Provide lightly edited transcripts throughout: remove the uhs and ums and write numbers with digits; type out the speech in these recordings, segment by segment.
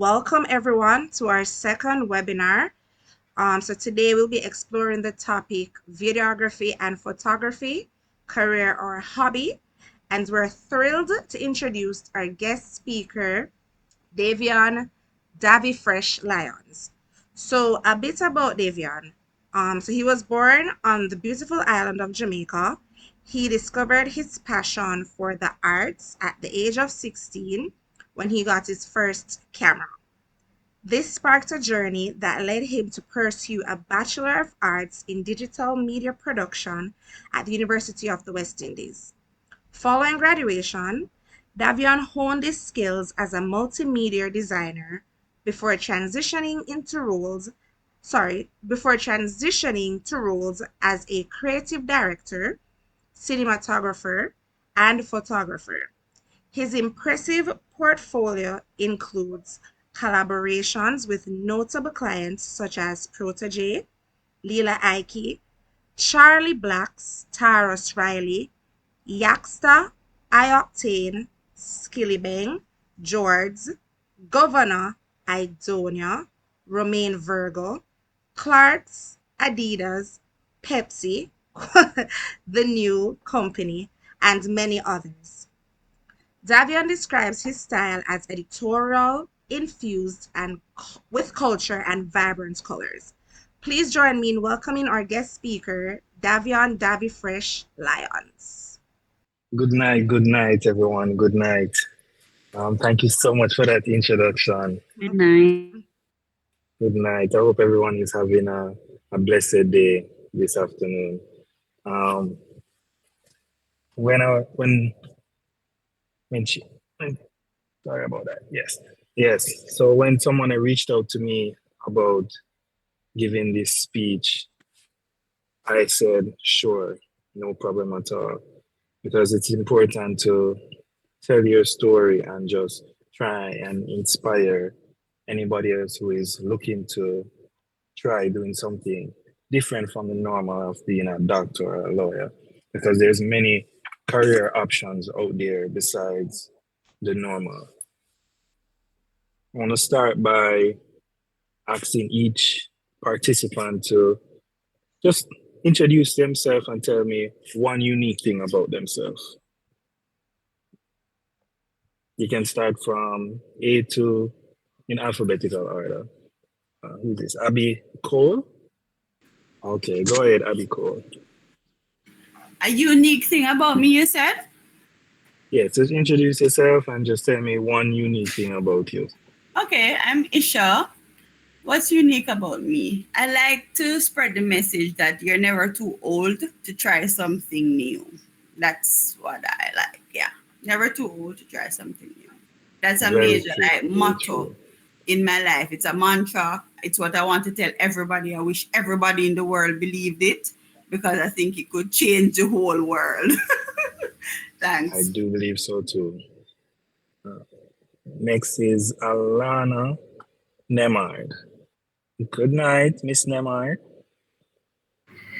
Welcome everyone to our second webinar. So today we'll be exploring the topic videography and photography, career or hobby. And we're thrilled to introduce our guest speaker, Davion Davyfrsh Lyons. So a bit about Davion. So he was born on the beautiful island of Jamaica. He discovered his passion for the arts at the age of 16 when he got his first camera. This sparked a journey that led him to pursue a Bachelor of Arts in Digital Media Production at the University of the West Indies. Following graduation, Davion honed his skills as a multimedia designer before transitioning into roles before transitioning to roles as a creative director, cinematographer, and photographer. His impressive portfolio includes collaborations with notable clients such as Protege, Lila Ike, Charlie Blacks, Taros Riley, Yaxter, Ioctane, Skillibeng, George, Governor, Idonia, Romaine Virgo, Clark's, Adidas, Pepsi, the new company, and many others. Davion describes his style as editorial, infused, and with culture and vibrant colors. Please join me in welcoming our guest speaker, Davion Davyfrsh Lyons. Good night, everyone. Good night. Thank you so much for that introduction. No Good night. problem. Good night. I hope everyone is having a blessed day this afternoon. Um, when when she when, sorry about that. Yes. So when someone reached out to me about giving this speech, I said sure, no problem at all, because it's important to tell your story and just try and inspire anybody else who is looking to try doing something different from the normal of being a doctor or a lawyer, because there's many career options out there besides the normal. I want to start by asking each participant to just introduce themselves and tell me one unique thing about themselves. You can start from A to in alphabetical order. Who's this? Abby Cole? Okay, go ahead, Abby Cole. A unique thing about me, you said? Yeah, just introduce yourself and just tell me one unique thing about you. Okay, I'm Isha. What's unique about me? I like to spread the message that you're never too old to try something new. That's what I like. Yeah. Never too old to try something new. That's a Very major true, like very motto true. in my life. It's a mantra. It's what I want to tell everybody. I wish everybody in the world believed it because I think it could change the whole world. I Thanks. do believe so too. Uh, Next is Alana Nemard. Good night, Miss Nemard.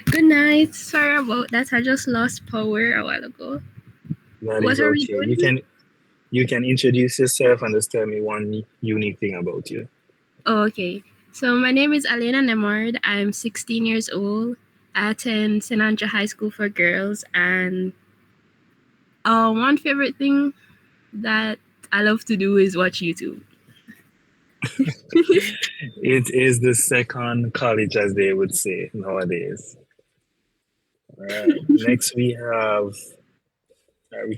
Good night. Sorry about that. I just lost power a while ago. That What is are we okay. doing? You can introduce yourself and just tell me one unique thing about you. Oh, okay. So my name is Alena Nemard. I'm 16 years old. I attend St. Andrew High School for Girls, and one favorite thing that I love to do is watch YouTube. It is the second college, as they would say nowadays. All right. Next, we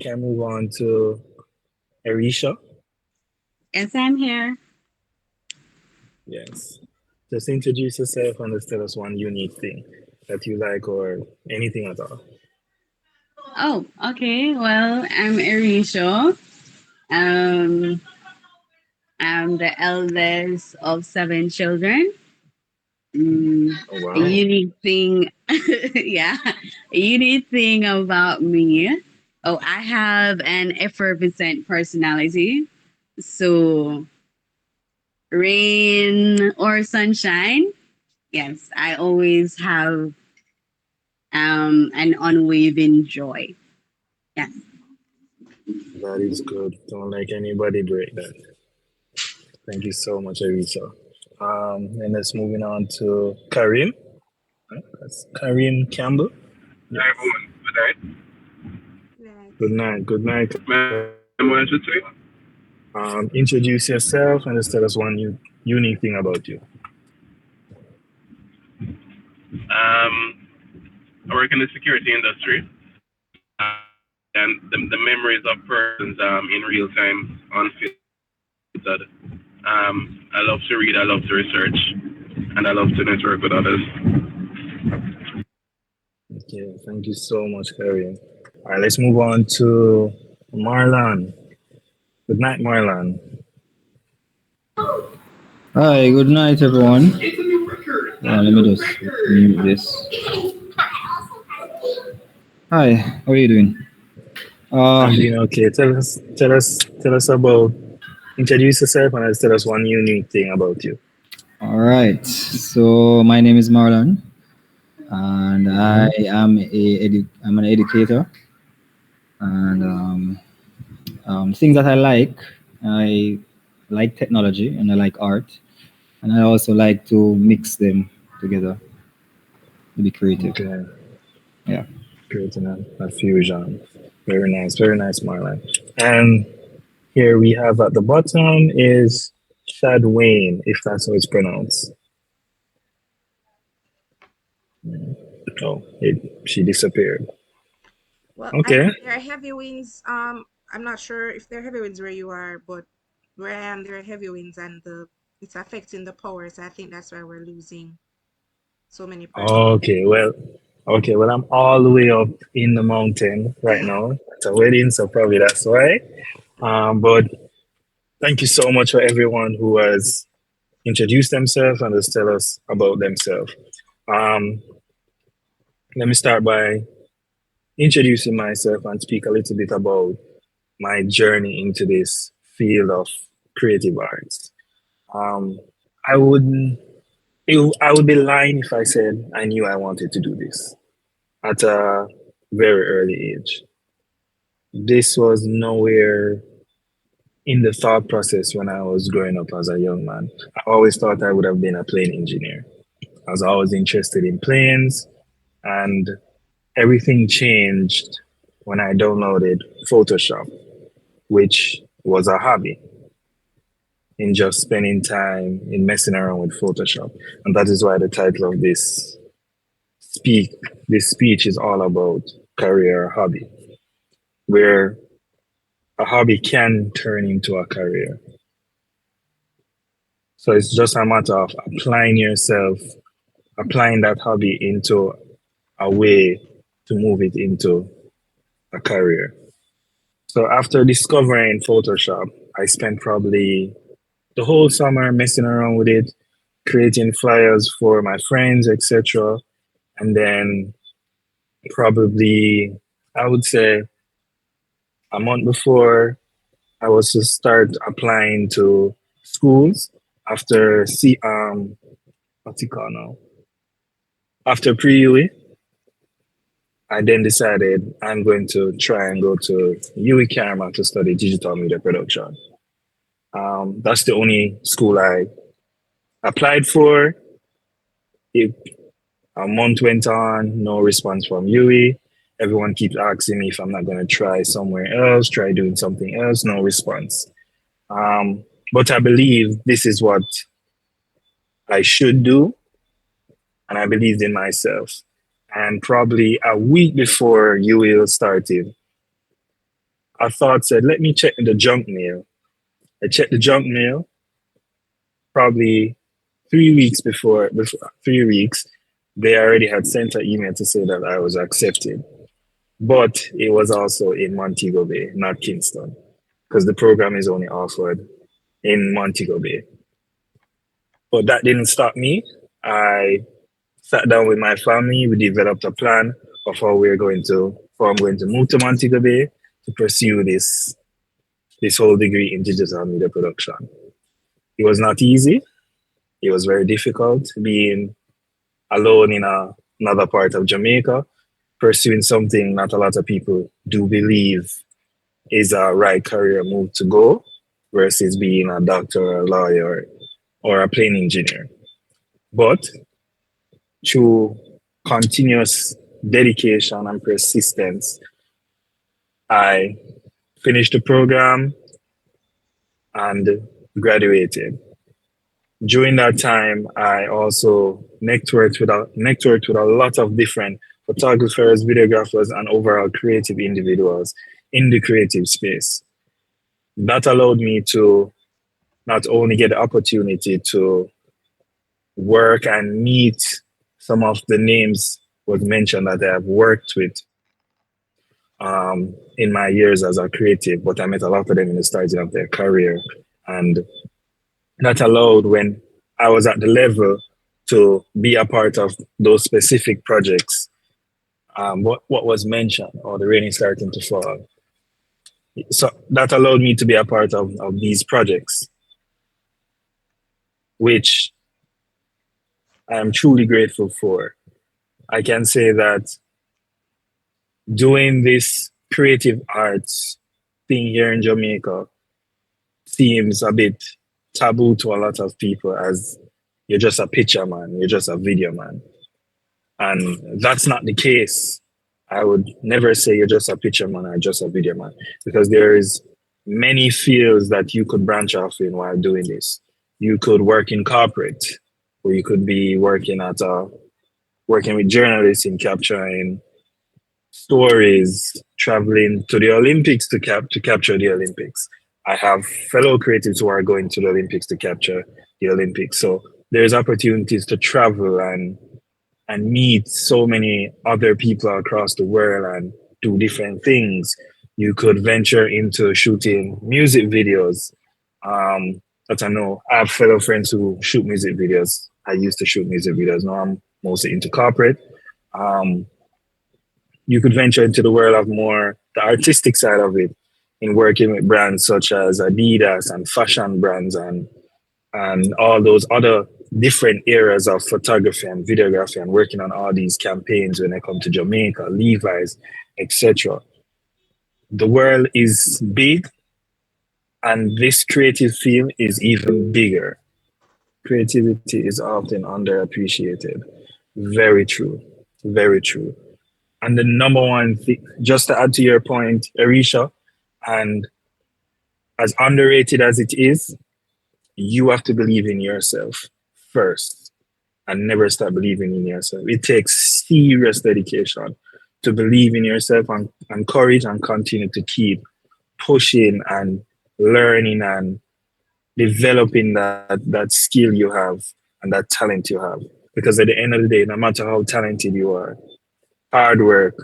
can move on to Arisha. Yes, I'm here. Yes. Just introduce yourself and just tell us one unique thing that you like or anything at all. Oh, okay. Well, I'm Arisha. Um, I'm the eldest of seven children. Mm, Oh, a wow. unique thing, yeah, a unique thing about me. Oh, I have an effervescent personality. So, rain or sunshine, yes, I always have an unwavering joy. Yes. That is good. Don't let anybody break that. Thank you so much, Arisa. And let's moving on to Karim. That's Karim Campbell. Hi Yes. everyone, good night. Right. Good night. Good night. My name is Today. Introduce yourself and just tell us one unique thing about you. I work in the security industry, and the memories of persons in real time unfiltered. I love to read, I love to research, and I love to network with others. Okay, thank you so much, Karim. All right, let's move on to Marlon. Good night, Marlon. Hi, good night, everyone. Let me just mute this. Hi, how are you doing? I'm doing okay. Tell us about. Introduce yourself and tell us one unique thing about you. All right. So my name is Marlon, and I'm an educator. And things that I like technology and I like art, and I also like to mix them together to be creative. Okay, Yeah. creating a fusion. Very nice, Marlon. And here we have at the bottom is Shad Wayne, if that's how it's pronounced. Oh, she disappeared. Well, I Okay. know there are heavy winds. I'm not sure if there are heavy winds where you are, but where I am, there are heavy winds, and the it's affecting the power. So I think that's why we're losing so many persons. Okay, well, I'm all the way up in the mountain right now. It's a wedding, so probably that's why. But thank you so much for everyone who has introduced themselves and has tell us about themselves. Um, Let me start by introducing myself and speak a little bit about my journey into this field of creative arts. Um, I wouldn't. I would be lying if I said I knew I wanted to do this at a very early age. This was nowhere in the thought process when I was growing up as a young man. I always thought I would have been a plane engineer. I was always interested in planes, and everything changed when I downloaded Photoshop, which was a hobby in just spending time in messing around with Photoshop. And that is why the title of speak this speech is all about career hobby, where a hobby can turn into a career. So it's just a matter of applying that hobby into a way to move it into a career. So after discovering Photoshop, I spent probably the whole summer messing around with it, creating flyers for my friends, etc. And then probably, I would say, a month before I was to start applying to schools after what's it called now? After pre-UE, I then decided I'm going to try and go to UE Karma to study digital media production. That's the only school I applied for. It, a month went on, no response from UE. Everyone keeps asking me if I'm not going to try somewhere else, try doing something else, no response. But I believe this is what I should do, and I believed in myself. And probably a week before UE started, I thought said, let me check the junk mail. I checked the junk mail probably 3 weeks before 3 weeks, they already had sent an email to say that I was accepted. But it was also in Montego Bay, not Kingston, because the program is only offered in Montego Bay. But that didn't stop me. I sat down with my family. We developed a plan of how I'm going to move to Montego Bay to pursue this whole degree in digital media production. It was not easy. It was very difficult being alone in another part of Jamaica, pursuing something not a lot of people do believe is a right career move to go. versus being a doctor or a lawyer or a plane engineer. But through continuous dedication and persistence, I finished the program and graduated. During that time, I also networked with a lot of different photographers, videographers, and overall creative individuals in the creative space. That allowed me to not only get the opportunity to work and meet some of the names was mentioned that I have worked with in my years as a creative, but I met a lot of them in the starting of their career. And that allowed when I was at the level to be a part of those specific projects, what was mentioned, or the rain is starting to fall. So that allowed me to be a part of these projects, which I am truly grateful for. I can say that doing this creative arts thing here in Jamaica seems a bit taboo to a lot of people, as you're just a picture man, you're just a video man. And that's not the case. I would never say you're just a picture man or just a video man, because there is many fields that you could branch off in while doing this. You could work in corporate, or you could be working with journalists in capturing stories, traveling to the Olympics to capture the Olympics. I have fellow creatives who are going to the Olympics to capture the Olympics. So there's opportunities to travel and meet so many other people across the world and do different things. You could venture into shooting music videos. But I know I have fellow friends who shoot music videos. I used to shoot music videos. Now I'm mostly into corporate. You could venture into the world of more the artistic side of it, in working with brands such as Adidas and fashion brands and all those other different areas of photography and videography, and working on all these campaigns when they come to Jamaica, Levi's, etc. The world is big, and this creative field is even bigger. Creativity is often underappreciated. Very true. Very true. And the number one thing, just to add to your point, Arisha, and as underrated as it is, you have to believe in yourself first and never stop believing in yourself. It takes serious dedication to believe in yourself, and courage, and continue to keep pushing and learning and developing that skill you have and that talent you have. Because at the end of the day, no matter how talented you are, hard work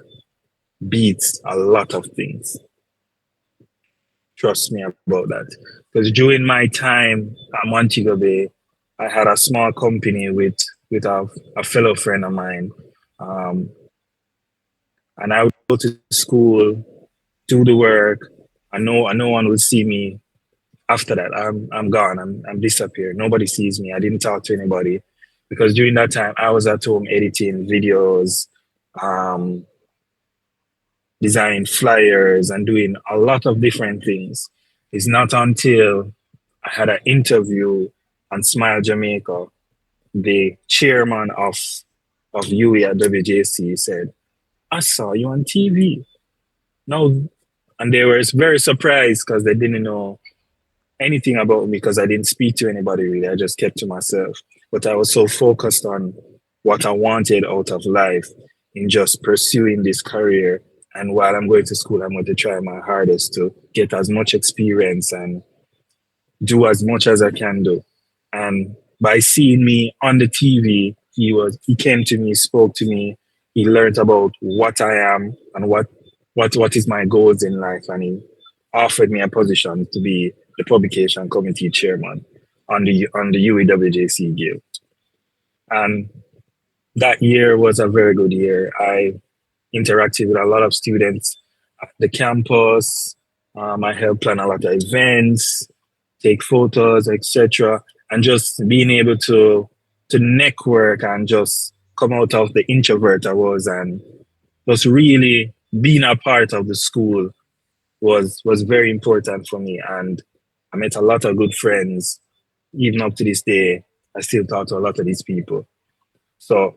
beats a lot of things. Trust me about that. Because during my time at Montego Bay, I had a small company with a fellow friend of mine. And I would go to school, do the work. No one would see me after that. I'm gone. I'm disappeared. Nobody sees me. I didn't talk to anybody, because during that time I was at home editing videos, designing flyers, and doing a lot of different things. It's not until I had an interview on Smile Jamaica, the chairman of UE at WJC said, "I saw you on TV." No, and they were very surprised because they didn't know anything about me, because I didn't speak to anybody really. I just kept to myself. But I was so focused on what I wanted out of life, in just pursuing this career. And while I'm going to school, I'm going to try my hardest to get as much experience and do as much as I can do. And by seeing me on the TV, he came to me, spoke to me, he learned about what I am and what is my goals in life, and he offered me a position to be the publication committee chairman on the UEWJC Guild. And that year was a very good year. I interacted with a lot of students at the campus. I helped plan a lot of events, take photos, etc. And just being able to network and just come out of the introvert I was, and just really being a part of the school was very important for me. And I met a lot of good friends. Even up to this day, I still talk to a lot of these people. So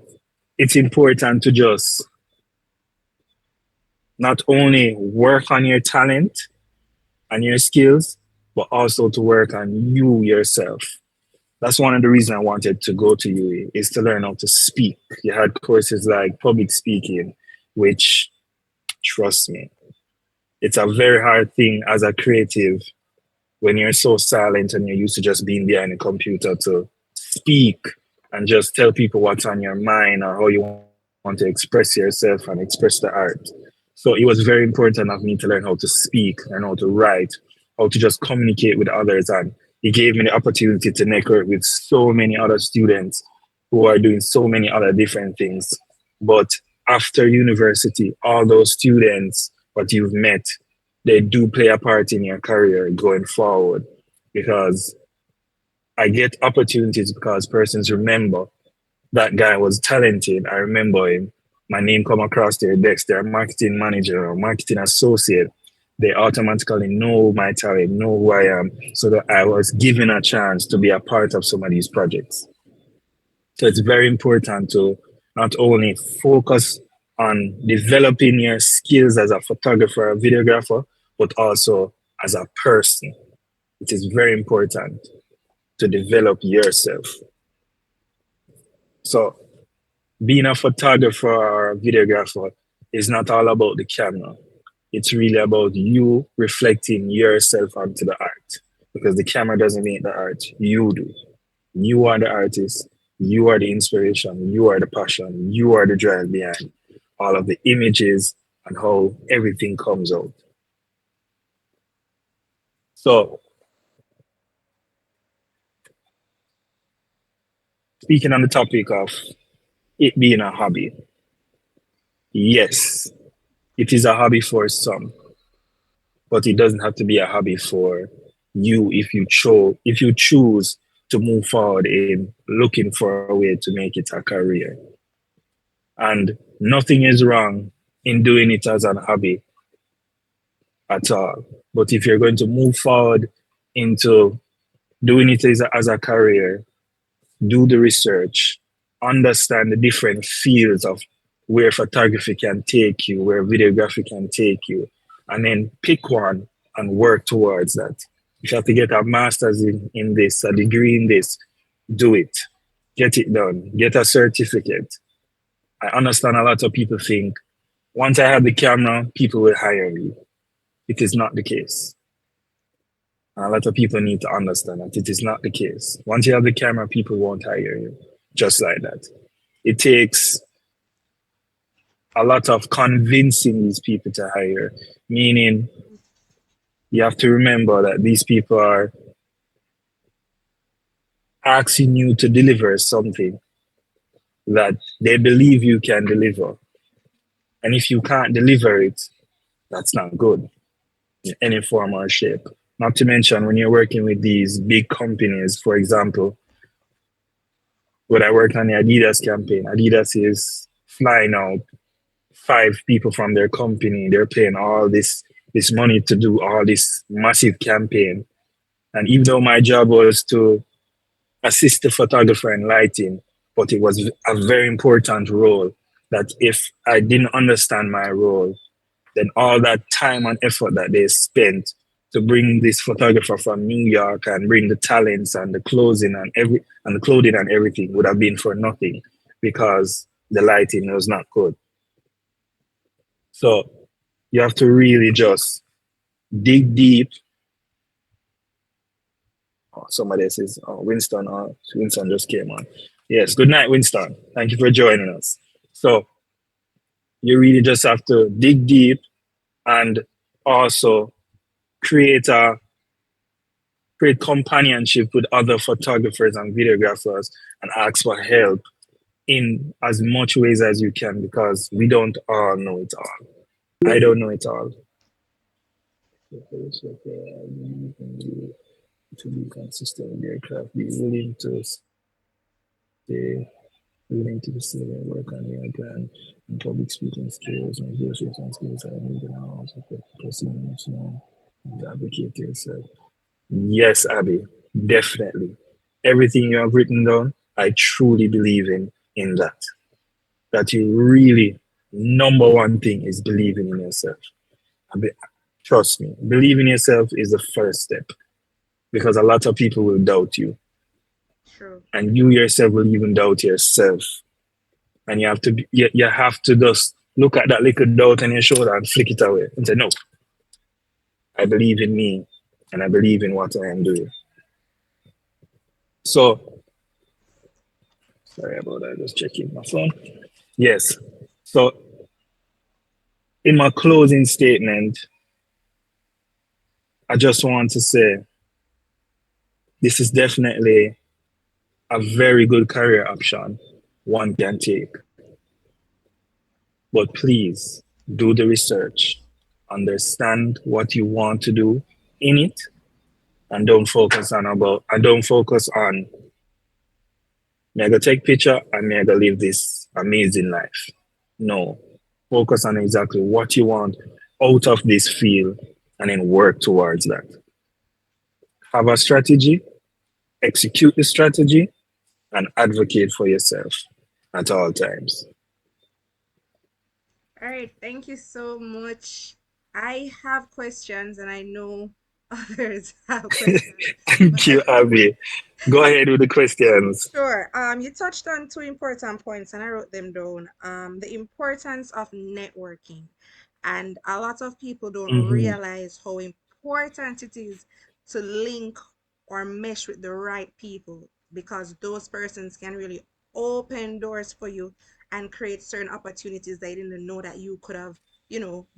it's important to just not only work on your talent and your skills, but also to work on you yourself. That's one of the reasons I wanted to go to UE is to learn how to speak. You had courses like public speaking, which, trust me, it's a very hard thing as a creative when you're so silent and you're used to just being behind a computer to speak and just tell people what's on your mind or how you want to express yourself and express the art. So it was very important of me to learn how to speak, learn how to write, how to just communicate with others. And it gave me the opportunity to network with so many other students who are doing so many other different things. But after university, all those students what you've met, they do play a part in your career going forward because I get opportunities because persons remember that guy was talented. I remember him. My name come across their desk. They're a marketing manager or marketing associate. They automatically know my talent, know who I am, so that I was given a chance to be a part of some of these projects. So it's very important to not only focus on developing your skills as a photographer or videographer, but also as a person. It is very important to develop yourself. So being a photographer or a videographer is not all about the camera. It's really about you reflecting yourself onto the art because the camera doesn't make the art, you do. You are the artist, you are the inspiration, you are the passion, you are the drive behind all of the images and how everything comes out. So, speaking on the topic of it being a hobby, yes, it is a hobby for some, but it doesn't have to be a hobby for you if you choose to move forward in looking for a way to make it a career. And nothing is wrong in doing it as a hobby at all. But if you're going to move forward into doing it as a career, do the research, understand the different fields of where photography can take you, where videography can take you, and then pick one and work towards that. If you have to get a master's in this, a degree in this, do it. Get it done. Get a certificate. I understand a lot of people think once I have the camera, people will hire me. It is not the case. A lot of people need to understand that it is not the case. Once you have the camera, people won't hire you. Just like that. It takes a lot of convincing these people to hire, meaning you have to remember that these people are asking you to deliver something that they believe you can deliver. And if you can't deliver it, that's not good in any form or shape. Not to mention when you're working with these big companies, for example, when I worked on the Adidas campaign, Adidas is flying out 5 people from their company. They're paying all this money to do all this massive campaign. And even though my job was to assist the photographer in lighting, but it was a very important role that if I didn't understand my role, then all that time and effort that they spent to bring this photographer from New York and bring the talents and the clothing and the clothing and everything would have been for nothing because the lighting was not good. So you have to really just dig deep. Oh, somebody says, oh, Winston, Winston just came on. Yes, good night, Winston. Thank you for joining us. So you really just have to dig deep and also create a create companionship with other photographers and videographers and ask for help in as much ways as you can because we don't all know it all. I don't know it all. To be consistent with your craft, be willing to stay, willing to stay and work on your plan and public speaking skills, negotiation skills are needed and also for proceeding to advocate yourself. Yes, Abby, definitely. Everything you have written down, I truly believe in that. That you really, number one thing is believing in yourself. Abi, trust me, believing in yourself is the first step because a lot of people will doubt you, True. and you yourself will even doubt yourself. And you have to just look at that little doubt on your shoulder and flick it away and say, no, I believe in me and I believe in what I am doing. So, sorry about that, just checking my phone. Yes. So, in my closing statement, I just want to say this is definitely a very good career option one can take. But please do the research, understand what you want to do in it, and don't focus on me I go take picture and me I go live this amazing life. No. Focus on exactly what you want out of this field and then work towards that. Have a strategy, execute the strategy, and advocate for yourself at all times. All right, thank you so much. I have questions and I know others have questions, but Thank I you, Abby. Go ahead with the questions. sure. You touched on two important points and I wrote them down. The importance of networking. And a lot of people don't Mm-hmm. realize how important it is to link or mesh with the right people because those persons can really open doors for you and create certain opportunities that you didn't know that you could have,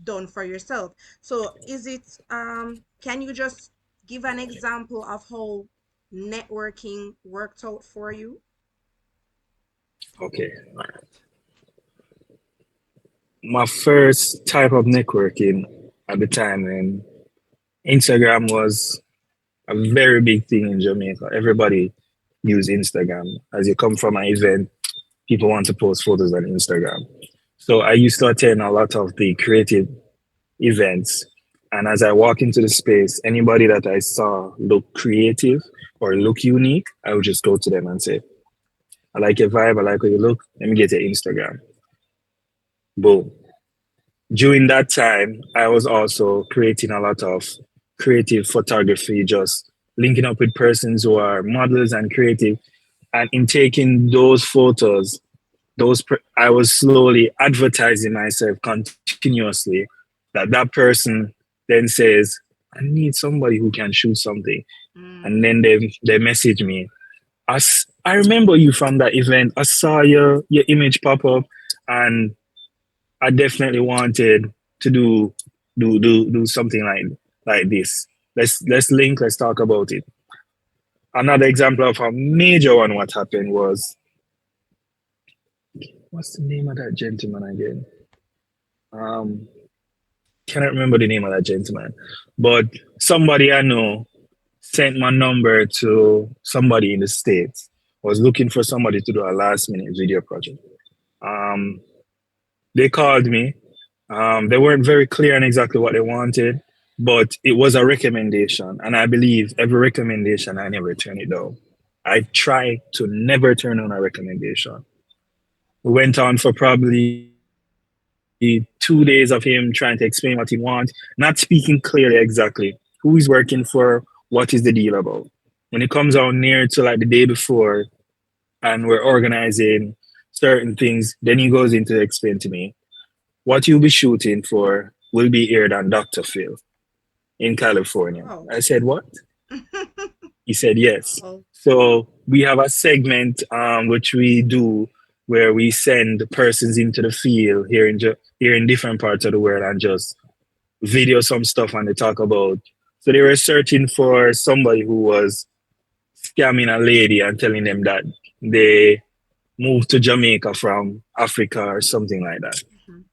done for yourself. So is it can you just give an example of how networking worked out for you? Okay. My first type of networking at the time when Instagram was a very big thing in Jamaica. Everybody use Instagram. As you come from an event, people want to post photos on Instagram. So I used to attend a lot of the creative events. And as I walk into the space, anybody that I saw look creative or look unique, I would just go to them and say, I like your vibe, I like how you look, let me get your Instagram. Boom. During that time, I was also creating a lot of creative photography, just linking up with persons who are models and creative. And in taking those photos, I was slowly advertising myself continuously. That person then says, "I need somebody who can shoot something," and Mm. then they message me. I remember you from that event. I saw your image pop up, and I definitely wanted to do something like this. Let's link. Let's talk about it. Another example of a major one. What happened was, what's the name of that gentleman again? Um, cannot remember the name of that gentleman, but somebody I know sent my number to somebody in the States. Was looking for somebody to do a last minute video project. Um, they called me. They weren't very clear on exactly what they wanted, but it was a recommendation. And I believe every recommendation, I never turn it down. I try to never turn on a recommendation. We went on for probably 2 days of him trying to explain what he wants, not speaking clearly exactly who he's working for, what is the deal about. When it comes out near to like the day before and we're organizing certain things, then he goes into explain to me what you'll be shooting for will be aired on Dr. Phil in California. Wow. I said, what? He said, yes. Wow. So we have a segment which we do where we send persons into the field here in different parts of the world and just video some stuff and they talk about. So they were searching for somebody who was scamming a lady and telling them that they moved to Jamaica from Africa or something like that. Mhm.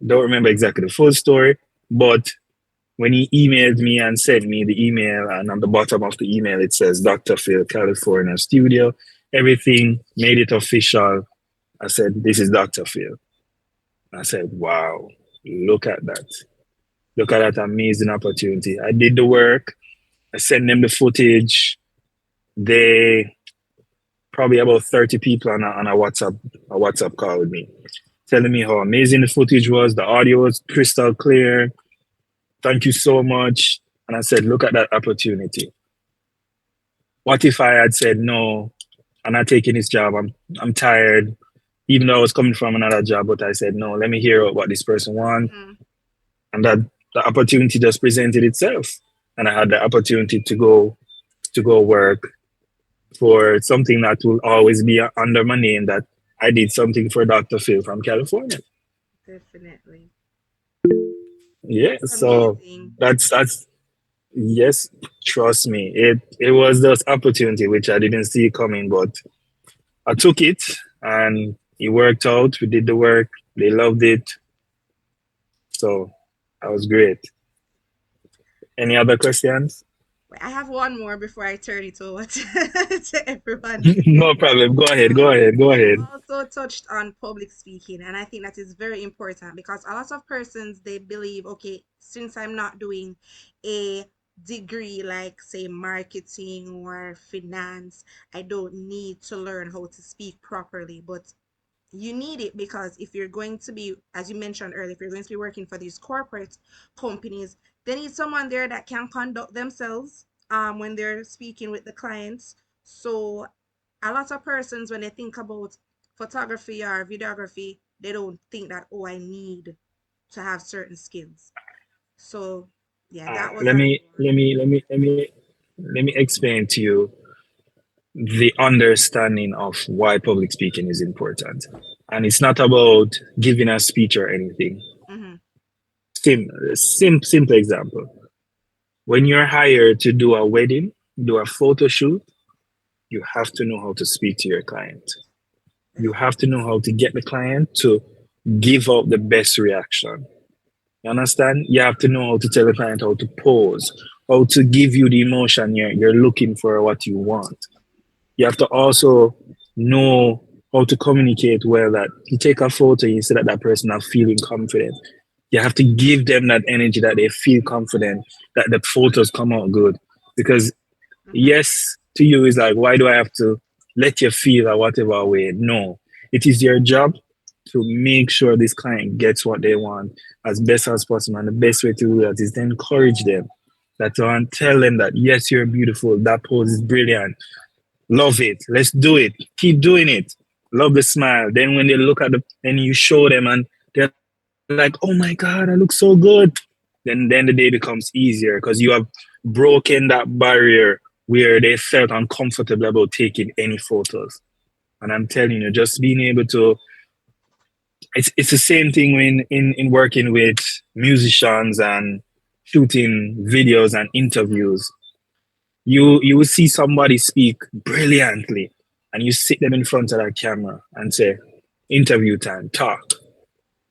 Don't remember exactly the full story, but when he emailed me and sent me the email, and on the bottom of the email it says Dr. Phil, California studio, everything made it official. I said, this is Dr. Phil. I said, wow, look at that. Look at that amazing opportunity. I did the work. I sent them the footage. They probably about 30 people on a WhatsApp call with me, telling me how amazing the footage was. The audio was crystal clear. Thank you so much. And I said, look at that opportunity. What if I had said no, I'm not taking this job. I'm tired. Even though I was coming from another job, but I said no, let me hear what this person wants. And that the opportunity just presented itself. And I had the opportunity to go work for something that will always be under my name, that I did something for Dr. Phil from California. Definitely. Yeah, That's so amazing. that's yes, trust me. It was this opportunity which I didn't see coming, but I took it and it worked out. We did the work. They loved it. So that was great. Any other questions? I have one more before I turn it over to everyone here. No problem. Go ahead. Go ahead. Go You ahead. also touched on public speaking, and I think that is very important because a lot of persons they believe, okay, since I'm not doing a degree like say marketing or finance, I don't need to learn how to speak properly. But you need it because if you're going to be, as you mentioned earlier, if you're going to be working for these corporate companies, they need someone there that can conduct themselves when they're speaking with the clients. So a lot of persons when they think about photography or videography, they don't think that, oh, I need to have certain skills. So yeah, that was Let a me let me let me let me let me explain to you the understanding of why public speaking is important. And it's not about giving a speech or anything. mm-hmm, Simple example. When you're hired to do a wedding, do a photo shoot, you have to know how to speak to your client. You have to know how to get the client to give out the best reaction. You understand? You have to know how to tell the client how to pose, how to give you the emotion you're looking for, what you want. You have to also know how to communicate well, that you take a photo, you see that that person is feeling confident. You have to give them that energy that they feel confident, that the photos come out good. Because mm-hmm, yes to you is like, why do I have to let you feel a whatever way? No, it is your job to make sure this client gets what they want as best as possible. And the best way to do that is to encourage them, that to tell them that yes, you're beautiful, that pose is brilliant, love it, let's do it, keep doing it, love the smile. Then when they look at the and you show them and they're like, oh my god, I look so good, then the day becomes easier because you have broken that barrier where they felt uncomfortable about taking any photos. And I'm telling you, just being able to, it's the same thing when in working with musicians and shooting videos and mm-hmm, interviews. You will see somebody speak brilliantly and you sit them in front of that camera and say, interview time, talk.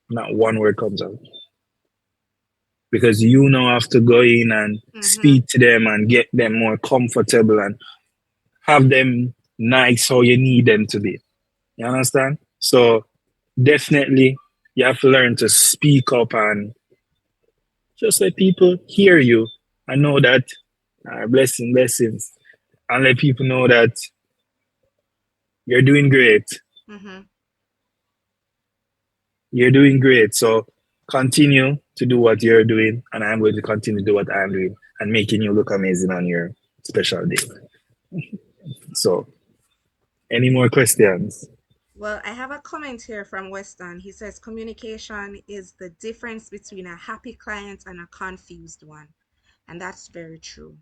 Not one word comes out. Because you now have to go in and mm-hmm. speak to them and get them more comfortable and have them nice how you need them to be. You understand? So definitely you have to learn to speak up and just let people hear you and know that blessings, and let people know that you're doing great. Mm-hmm. You're doing great. So continue to do what you're doing, and I'm going to continue to do what I'm doing and making you look amazing on your special day. So, any more questions? Well, I have a comment here from Weston. He says communication is the difference between a happy client and a confused one. And that's very true.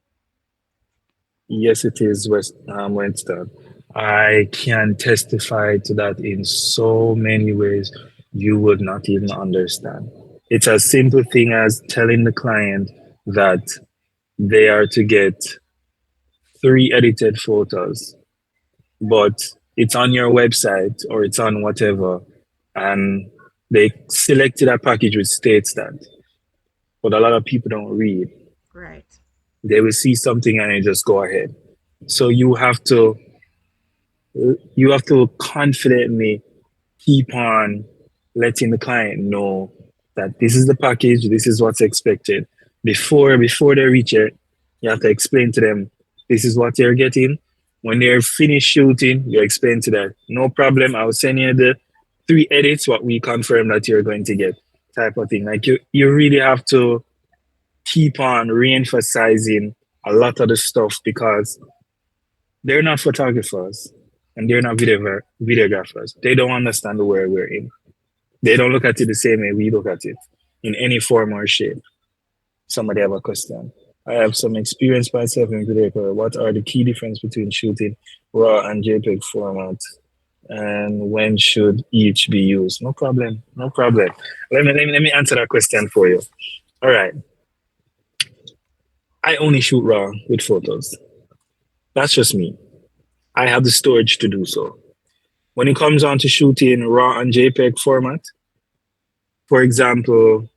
Yes, it is, Winston. I can testify to that in so many ways you would not even understand. It's a simple thing as telling the client that they are to get 3 edited photos, but it's on your website or it's on whatever, and they selected a package which states that. But a lot of people don't read. Right. They will see something and they just go ahead. So you have to confidently keep on letting the client know that this is the package, this is what's expected before they reach it. You have to explain to them this is what you're getting. When they're finished shooting, you explain to them, no problem, I'll send you the 3 edits, what we confirm that you're going to get, type of thing. Like you really have to keep on re-emphasizing a lot of the stuff because they're not photographers and they're not videographers. They don't understand the world we're in. They don't look at it the same way we look at it in any form or shape. Somebody have a question. I have some experience myself in video. What are the key difference between shooting RAW and JPEG format? And when should each be used? No problem. No problem. Let me answer that question for you. All right. I only shoot RAW with photos. That's just me. I have the storage to do so. When it comes on to shooting RAW and JPEG format, for example,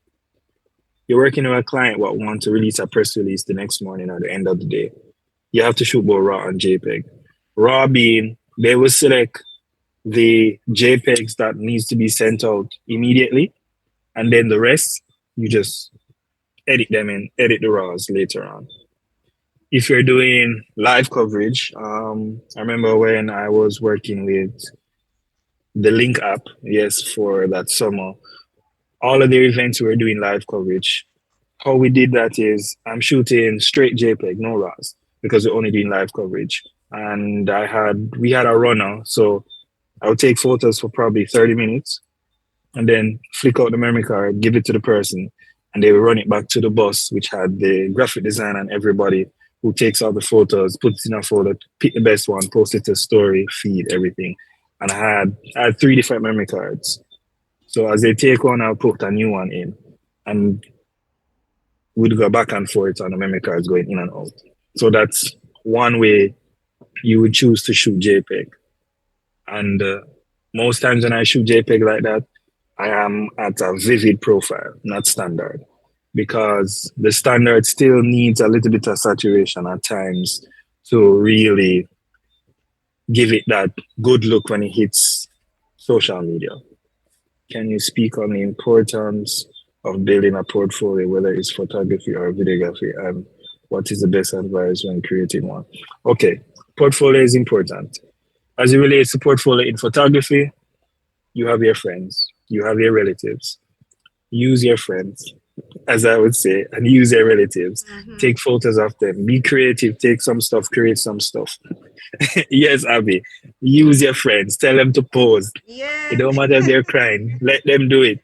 you're working with a client what wants to release a press release the next morning or the end of the day. You have to shoot both RAW and JPEG. RAW being, they will select the JPEGs that needs to be sent out immediately, and then the rest, you just edit them and edit the RAWs later on. If you're doing live coverage, I remember when I was working with the Link app, yes, for that summer, all of the events we were doing live coverage. How we did that is I'm shooting straight JPEG, no RAWs, because we're only doing live coverage. And we had a runner, so I would take photos for probably 30 minutes and then flick out the memory card, give it to the person, and they will run it back to the bus, which had the graphic designer and everybody who takes all the photos, puts it in a folder, pick the best one, post it to story, feed, everything. And I had 3 different memory cards. So as they take one, I'll put a new one in. And we'd go back and forth on the memory cards going in and out. So that's one way you would choose to shoot JPEG. And most times when I shoot JPEG like that, I am at a vivid profile, not standard, because the standard still needs a little bit of saturation at times to really give it that good look when it hits social media. Can you speak on the importance of building a portfolio, whether it's photography or videography, and what is the best advice when creating one? Okay, portfolio is important. As it relates to portfolio in photography, you have your friends, you have your relatives. Use your friends, as I would say, and use your relatives. Mm-hmm. Take photos of them. Be creative. Take some stuff. Create some stuff. Yes, Abby. Use your friends. Tell them to pose. Yeah. It don't matter if they're crying. Let them do it.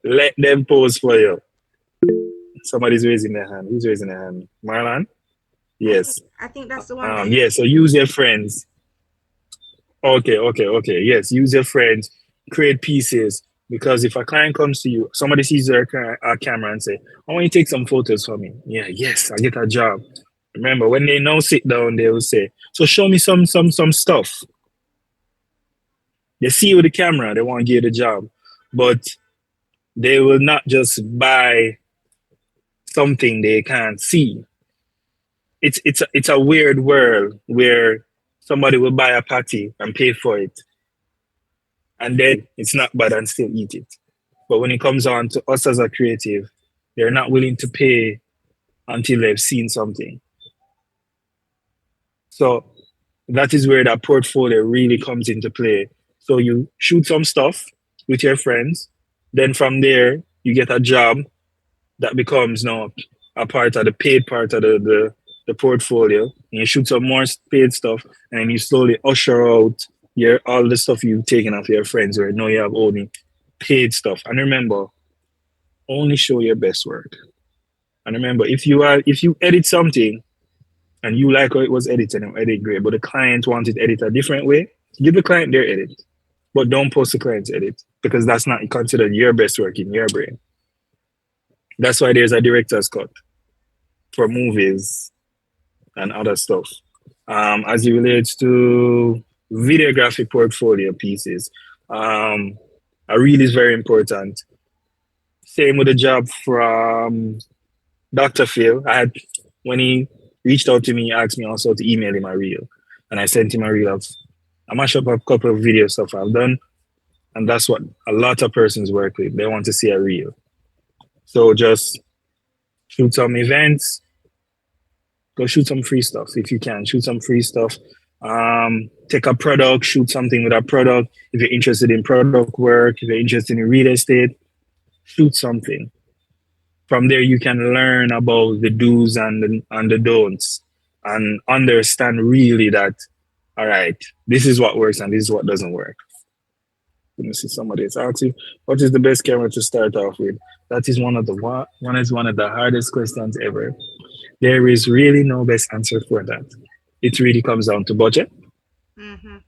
Let them pose for you. Somebody's raising their hand. Who's raising their hand? Marlon? Yes. I think that's the one. Yeah, so use your friends. Okay. Yes, use your friends. Create pieces. Because if a client comes to you, somebody sees their camera and say, I want you to take some photos for me. Yeah, yes, I get a job. Remember, when they now sit down, they will say, so show me some stuff. They see you with the camera, they want to give you the job. But they will not just buy something they can't see. It's a weird world where somebody will buy a patty and pay for it. And then it's not bad and still eat it. But when it comes on to us as a creative, they're not willing to pay until they've seen something. So that is where that portfolio really comes into play. So you shoot some stuff with your friends, then from there you get a job that becomes now a part of the paid part of the portfolio. And you shoot some more paid stuff, and then you slowly usher out all the stuff you've taken off your friends where now you have only paid stuff. And remember, only show your best work. And remember, if you edit something and you like how it was edited and edit great, but the client wants it edited a different way, give the client their edit. But don't post the client's edit, because that's not considered your best work in your brain. That's why there's a director's cut for movies and other stuff. As it relates to videographic portfolio pieces, a reel is very important. Same with the job from Dr. Phil. When he reached out to me, he asked me also to email him a reel. And I sent him a reel of I mash up a couple of video stuff I've done. And that's what a lot of persons work with. They want to see a reel. So just shoot some events, Go shoot some free stuff if you can. Shoot some free stuff. Take a product, shoot something with a product. If you're interested in product work, if you're interested in real estate, shoot something. From there, you can learn about the do's and the don'ts and understand really that, all right, this is what works and this is what doesn't work. Let me see somebody is asking, what is the best camera to start off with? That is one of the hardest questions ever. There is really no best answer for that. It really comes down to budget. Mm-hmm.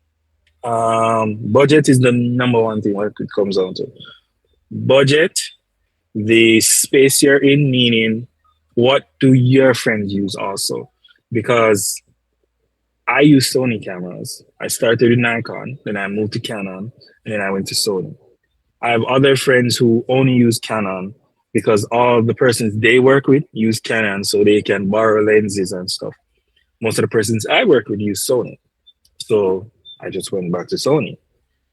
Budget is the number one thing what it comes down to. Budget, the space you're in, meaning what do your friends use also? Because I use Sony cameras. I started with Nikon, then I moved to Canon, and then I went to Sony. I have other friends who only use Canon because all the persons they work with use Canon so they can borrow lenses and stuff. Most of the persons I work with use Sony. So I just went back to Sony.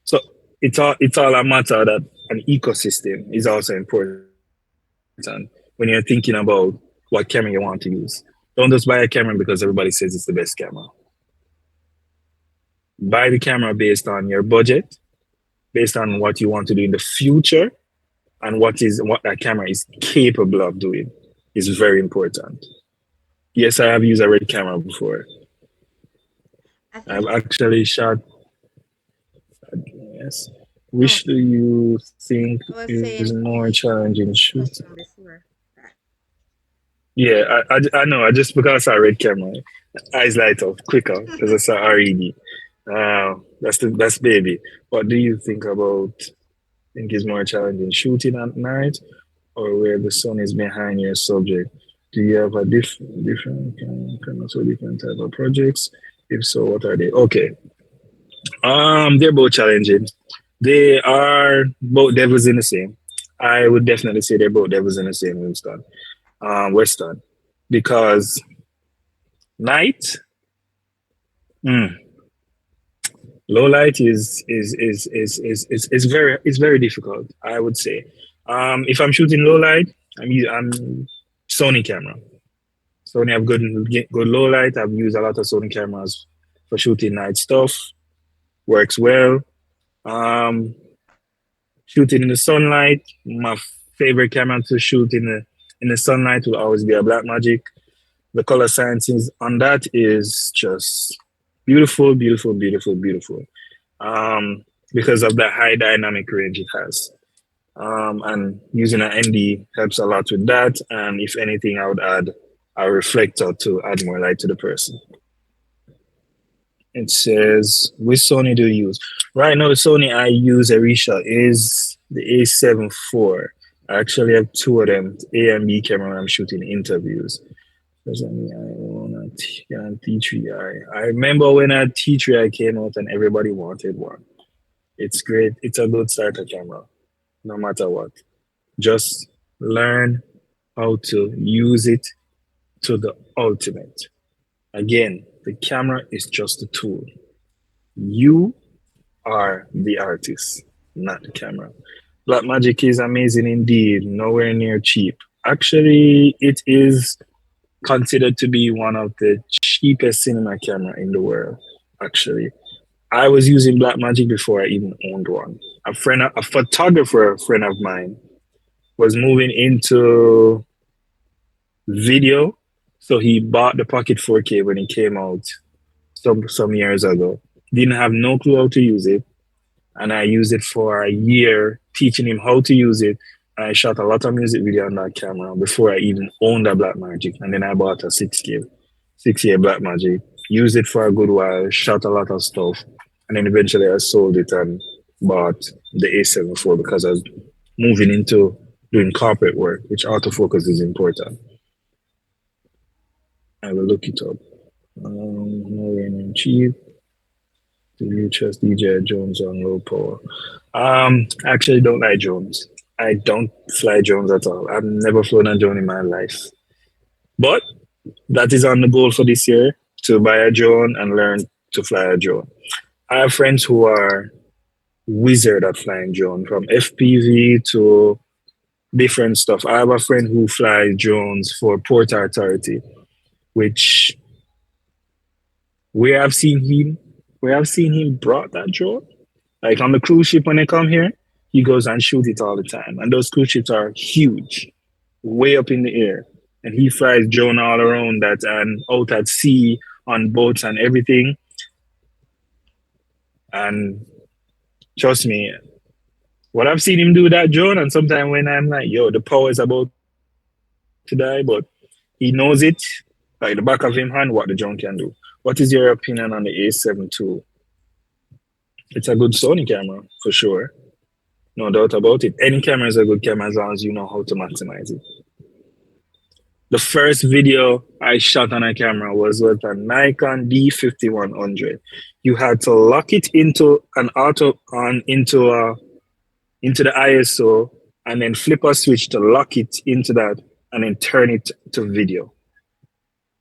So it's all a matter that an ecosystem is also important when you're thinking about what camera you want to use. Don't just buy a camera because everybody says it's the best camera. Buy the camera based on your budget, based on what you want to do in the future, and what that camera is capable of doing is very important. Yes, I have used a red camera before. I've actually shot. Yes. Which do you think is more challenging shooting? Yeah, I know. I just because I saw a red camera, eyes light up quicker because I saw RED. That's baby. What do you think about? Think is more challenging shooting at night or where the sun is behind your subject? Do you have a different so different type of projects? If so, what are they? Okay. They're both challenging. They are both devils in the same. I would definitely say they're both devils in the same Western. Because night, low light is very difficult, I would say. If I'm shooting low light, I'm Sony camera. Sony have good low light. I've used a lot of Sony cameras for shooting night stuff. Works well. Shooting in the sunlight, my favorite camera to shoot in the sunlight will always be a Blackmagic. The color science on that is just beautiful, beautiful, beautiful, beautiful. Because of the high dynamic range it has. And using an ND helps a lot with that. And if anything, I would add a reflector to add more light to the person. It says, which Sony do you use? Right now, the Sony I use, Arisha, is the A7 IV. I actually have two of them, A and B camera when I'm shooting interviews. There's only I own a T3i. I remember when a T3i came out and everybody wanted one. It's great. It's a good starter camera, no matter what. Just learn how to use it to the ultimate. Again, the camera is just a tool. You are the artist, not the camera. Blackmagic is amazing indeed, nowhere near cheap. Actually, it is considered to be one of the cheapest cinema camera in the world, actually. I was using Blackmagic before I even owned one. A photographer friend of mine was moving into video, so he bought the Pocket 4K when it came out some years ago. Didn't have no clue how to use it, and I used it for a year, teaching him how to use it. And I shot a lot of music video on that camera before I even owned a Blackmagic, and then I bought a 6K Blackmagic, used it for a good while, shot a lot of stuff, and then eventually I sold it and bought the A7 IV because I was moving into doing corporate work, which autofocus is important. I will look it up. No cheap. Do you trust DJI drones on low power? I actually don't like drones. I don't fly drones at all. I've never flown a drone in my life. But that is on the goal for this year, to buy a drone and learn to fly a drone. I have friends who are wizard at flying drone, from FPV to different stuff. I have a friend who flies drones for Port Authority, which where I've seen him, brought that drone. Like on the cruise ship when they come here, he goes and shoot it all the time. And those cruise ships are huge, way up in the air. And he flies drone all around that and out at sea on boats and everything. And trust me, what I've seen him do that drone, and sometimes when I'm like, yo, the power is about to die, but he knows it, like the back of him hand, what the drone can do. What is your opinion on the A7 II? It's a good Sony camera, for sure. No doubt about it. Any camera is a good camera as long as you know how to maximize it. The first video I shot on a camera was with a Nikon D5100. You had to lock it into an into the ISO and then flip a switch to lock it into that and then turn it to video.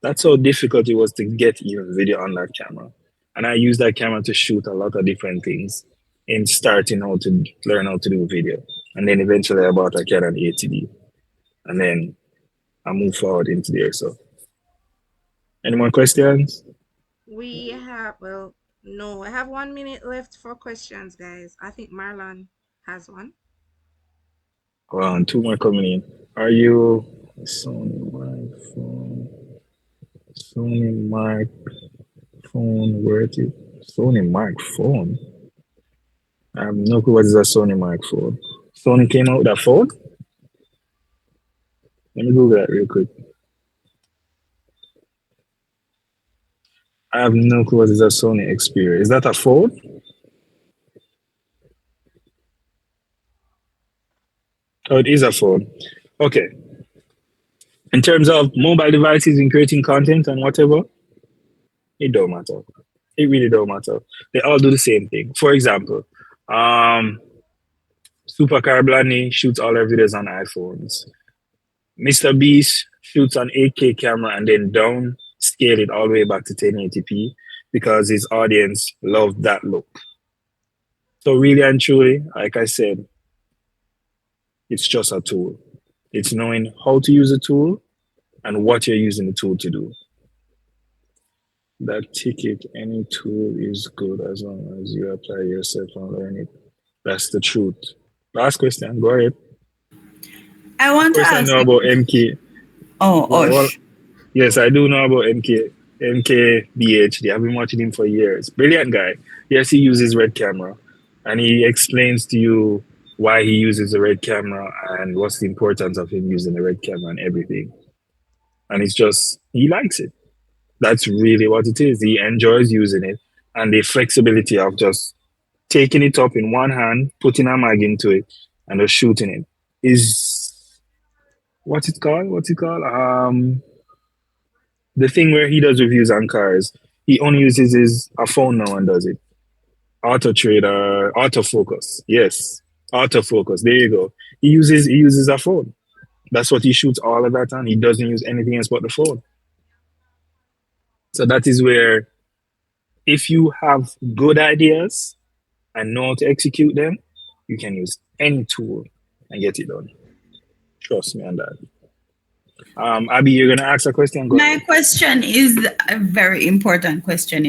That's how difficult it was to get even video on that camera. And I used that camera to shoot a lot of different things in starting how to learn how to do video. And then eventually I bought a Canon 80D. And then I moved forward into there. So any more questions? We have, well, no, I have 1 minute left for questions, guys. I think Marlon has one. Well, and two more coming in. Are you Sony mic phone? Sony mic phone worthy? Sony mic phone? I have no clue what is a Sony mic phone. Sony came out with a phone? Let me Google that real quick. I have no clue what is a Sony Xperia. Is that a phone? Oh, it is a phone. Okay. In terms of mobile devices and creating content and whatever, it don't matter. It really don't matter. They all do the same thing. For example, Supercar Blondie shoots all their videos on iPhones. Mr. Beast shoots on 8K camera and then downscale it all the way back to 1080p because his audience loved that look. So really and truly, like I said, it's just a tool. It's knowing how to use a tool and what you're using the tool to do. That ticket, any tool is good as long as you apply yourself and learn it. That's the truth. Last question, go ahead. I want to First, I ask know you. about MK. Oh, Well, yes, I do know about MKBHD. I've been watching him for years. Brilliant guy. Yes, he uses red camera, and he explains to you why he uses the red camera and what's the importance of him using the red camera and everything. And it's just, he likes it. That's really what it is. He enjoys using it, and the flexibility of just taking it up in one hand, putting a mag into it, and just shooting it is what's it called? The thing where he does reviews on cars. He only uses a phone now and does it. Auto trader, autofocus. Yes, autofocus. There you go. He uses a phone. That's what he shoots all of that on. He doesn't use anything else but the phone. So that is where, if you have good ideas and know how to execute them, you can use any tool and get it done. Trust me on that. Abby, you're gonna ask a question. Go my ahead. question is a very important question.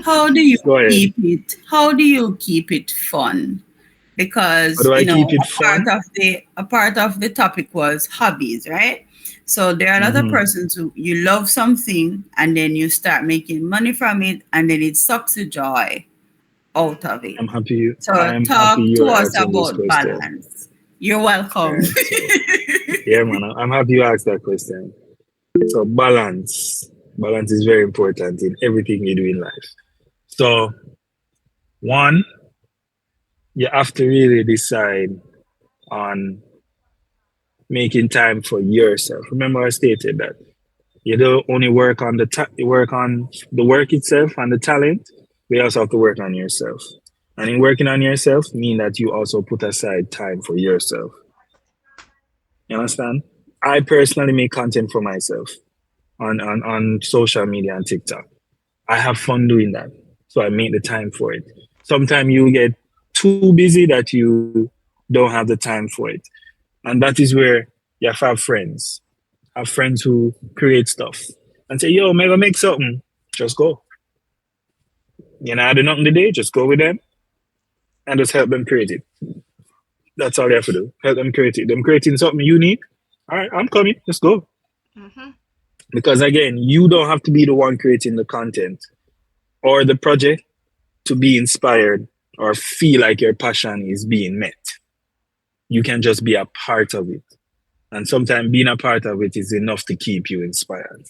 How do you Go ahead. keep it? How do you keep it fun? Because How do I keep it fun? a part of the topic was hobbies, right? So there are a lot of persons who you love something and then you start making money from it and then it sucks the joy out of it. I'm happy. So I'm talk happy to you're us answering this about question. balance. You're welcome. Yeah, so, yeah, man. I'm happy you asked that question. So balance is very important in everything you do in life. So one, you have to really decide on making time for yourself. Remember, I stated that you don't only work on you work on the work itself and the talent, but you also have to work on yourself. And in working on yourself, mean that you also put aside time for yourself. You understand? I personally make content for myself on social media and TikTok. I have fun doing that. So I make the time for it. Sometimes you get too busy that you don't have the time for it. And that is where you have to have friends. Have friends who create stuff and say, yo, maybe make something, just go. You know, I do nothing today, just go with them and just help them create it. That's all they have to do. Help them create it. Them creating something unique. All right, I'm coming. Let's go. Mm-hmm. Because again, you don't have to be the one creating the content or the project to be inspired or feel like your passion is being met. You can just be a part of it. And sometimes being a part of it is enough to keep you inspired.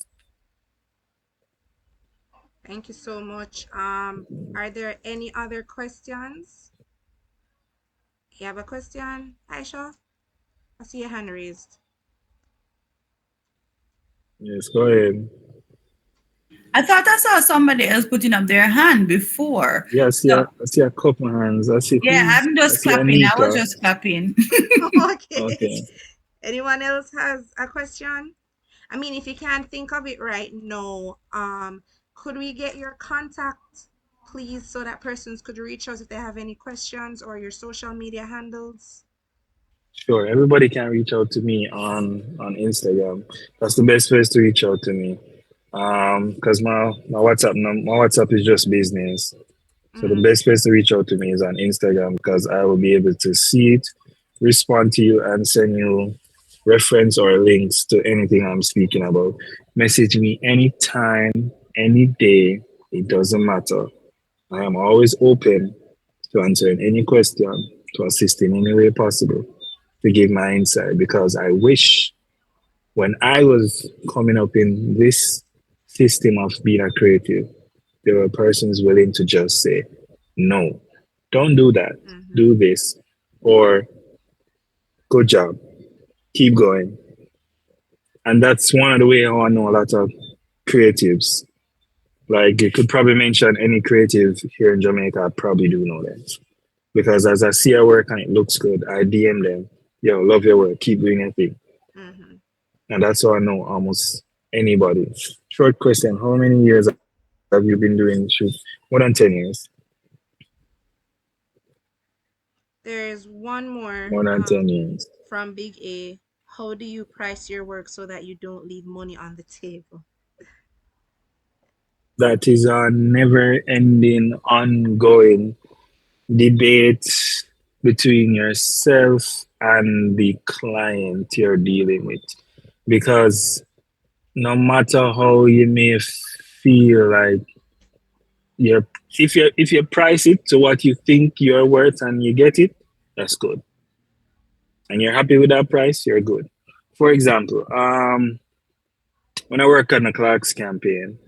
Thank you so much. Are there any other questions? You have a question, Aisha? I see your hand raised. Yes, go ahead. I thought I saw somebody else putting up their hand before. Yes, So yeah, I see a couple hands. I see yeah, who's, I'm I just see clapping. I was Anika. just clapping. Okay. Okay. Anyone else has a question? I mean, if you can't think of it right now, could we get your contact, please, so that persons could reach us if they have any questions, or your social media handles? Sure. Everybody can reach out to me on Instagram. That's the best place to reach out to me. Because my WhatsApp is just business. So the Mm-hmm. best place to reach out to me is on Instagram because I will be able to see it, respond to you, and send you reference or links to anything I'm speaking about. Message me anytime, any day. It doesn't matter. I am always open to answering any question, to assist in any way possible, to give my insight because I wish when I was coming up in this system of being a creative, there were persons willing to just say, no, don't do that, Mm-hmm. do this, or good job, keep going. And that's one of the way how I know a lot of creatives. Like you could probably mention any creative here in Jamaica, I probably do know them. Because as I see her work and it looks good, I DM them, yo, love your work, keep doing your thing. Mm-hmm. And that's how I know almost anybody. Short question, how many years have you been doing shoot? More than 10 years. There's one more More than 10 years. from Big A. How do you price your work so that you don't leave money on the table? That is a never ending, ongoing debate between yourself and the client you're dealing with. Because no matter how you may feel like you're if you price it to what you think you're worth and you get it, that's good. And you're happy with that price, you're good. For example, when I worked on the Clark's campaign,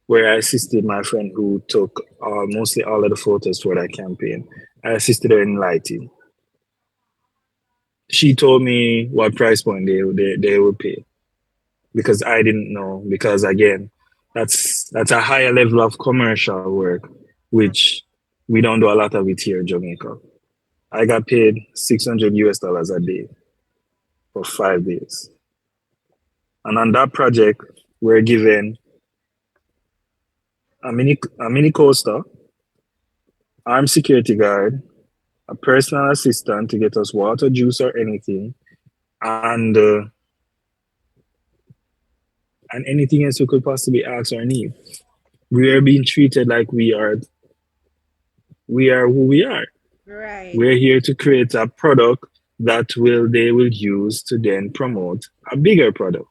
where I assisted my friend who took mostly all of the photos for that campaign. I assisted her in lighting. She told me what price point they would pay because I didn't know. Because again, that's a higher level of commercial work, which we don't do a lot of it here in Jamaica. I got paid $600 a day for 5 days, and on that project, we're given a mini coaster, armed security guard, a personal assistant to get us water, juice, or anything, and anything else we could possibly ask or need. We are being treated like we are who we are. Right. We're here to create a product that they will use to then promote a bigger product.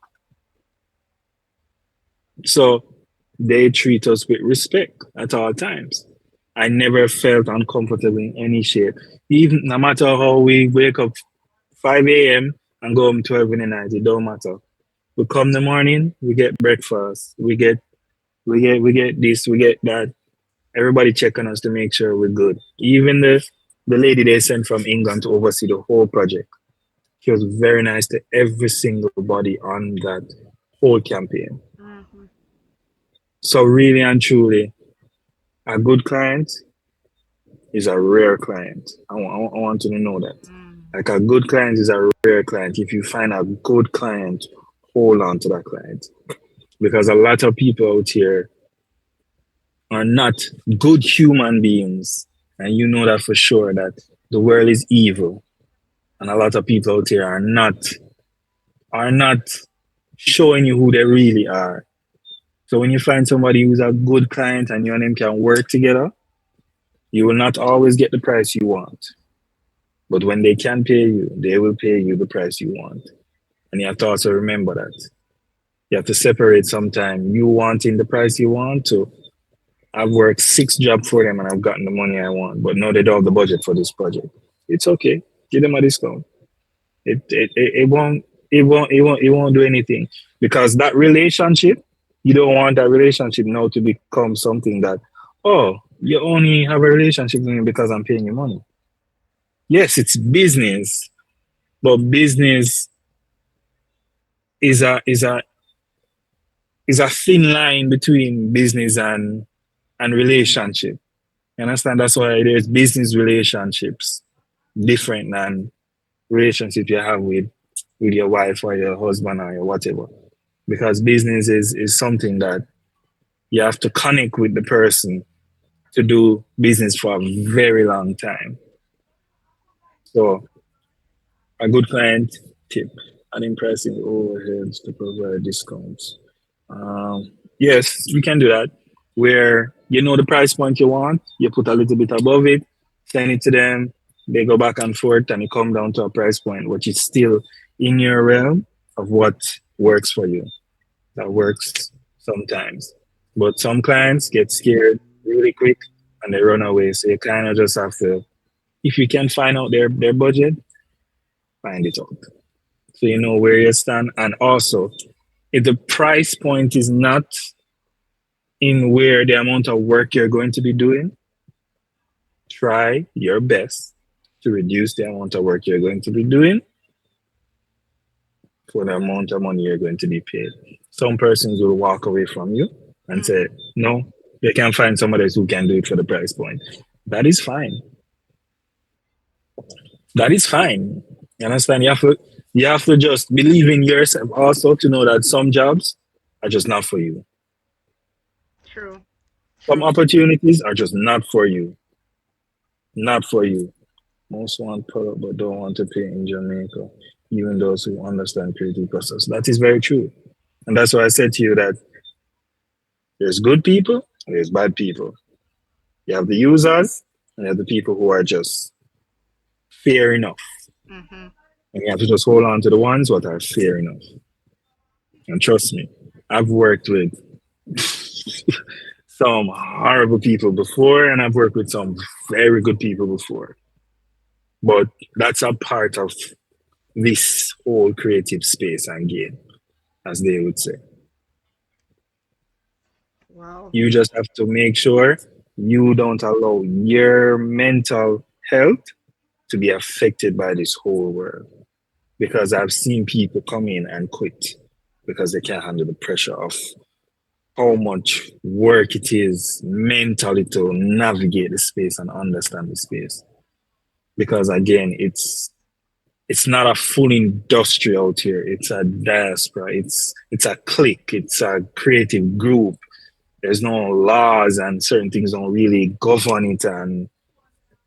So they treat us with respect at all times. I never felt uncomfortable in any shape. Even no matter how we wake up 5 a.m. and go home 12 in the night, it don't matter. We come in the morning, we get breakfast, we get this, we get that. Everybody check on us to make sure we're good. Even the lady they sent from England to oversee the whole project, she was very nice to every single body on that whole campaign. Mm-hmm. So really and truly, a good client is a rare client. I want you to know that. Mm. Like a good client is a rare client. If you find a good client, hold on to that client. Because a lot of people out here are not good human beings. And you know that for sure that the world is evil. And a lot of people out here are not showing you who they really are. So when you find somebody who's a good client and you and them can work together, you will not always get the price you want. But when they can pay you, they will pay you the price you want. And you have to also remember that. You have to separate sometime you wanting the price you want to I've worked 6 jobs for them and I've gotten the money I want, but no, they don't have the budget for this project. It's okay. Give them a discount. It won't do anything because that relationship, you don't want that relationship now to become something that, oh, you only have a relationship with me because I'm paying you money. Yes, it's business, but business is a thin line between business and relationship. You understand? That's why there's business relationships different than relationship you have with your wife or your husband or your whatever. Because business is something that you have to connect with the person to do business for a very long time. So a good client tip, an impressive overheads to provide discounts. Yes, you can do that. Where you know the price point you want, you put a little bit above it, send it to them. They go back and forth, and you come down to a price point which is still in your realm of what works for you. That works sometimes, but some clients get scared really quick and they run away. So you kind of just have to, if you can find out their budget, find it out so you know where you stand. And also, if the price point is not in where the amount of work you're going to be doing, try your best to reduce the amount of work you're going to be doing for the amount of money you're going to be paid. Some persons will walk away from you and say, no, they can find somebody else who can do it for the price point. That is fine. That is fine. You understand? You have to just believe in yourself also to know that some jobs are just not for you. True. Some True. opportunities are just not for you. Not for you. Most want product but don't want to pay in Jamaica, even those who understand creative process. That is very true. And that's why I said to you that there's good people and there's bad people. You have the users and you have the people who are just fair enough. Mm-hmm. And you have to just hold on to the ones that are fair enough. And trust me, I've worked with some horrible people before and I've worked with some very good people before. But that's a part of this whole creative space and game, as they would say. Wow. You just have to make sure you don't allow your mental health to be affected by this whole world. Because I've seen people come in and quit because they can't handle the pressure of how much work it is mentally to navigate the space and understand the space. Because again, it's not a full industry out here. It's a diaspora. It's a clique. It's a creative group. There's no laws and certain things don't really govern it and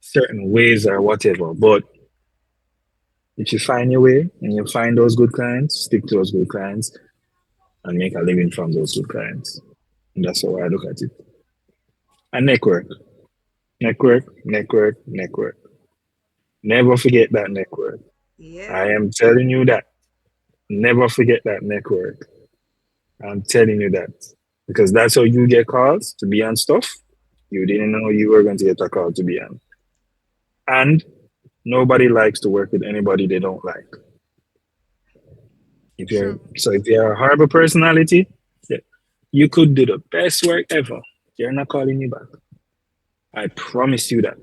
certain ways or whatever. But if you find your way and you find those good clients, stick to those good clients and make a living from those good clients. And that's how I look at it. And network, network. Never forget that network. I Yeah. am telling you that. Never forget that network. I'm telling you that. Because that's how you get calls to be on stuff. You didn't know you were going to get a call to be on. And nobody likes to work with anybody they don't like. True. If you're a horrible personality, you could do the best work ever. They're not calling you back. I promise you that.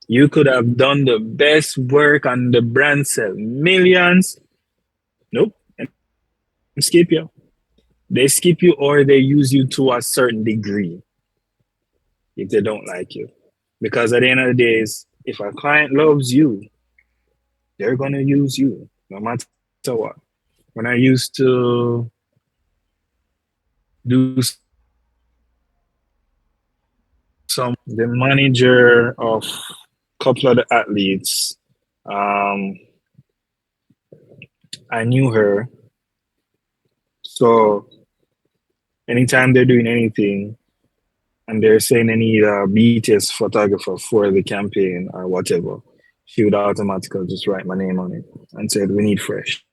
You could have done the best work on the brand sell millions. Nope. They skip you. They skip you or they use you to a certain degree if they don't like you. Because at the end of the day, if a client loves you, they're gonna use you no matter what. When I used to do some the manager of a couple of the athletes, um, I knew her. So anytime they're doing anything and they're saying they need a BTS photographer for the campaign or whatever, she would automatically just write my name on it and said, "We need Fresh."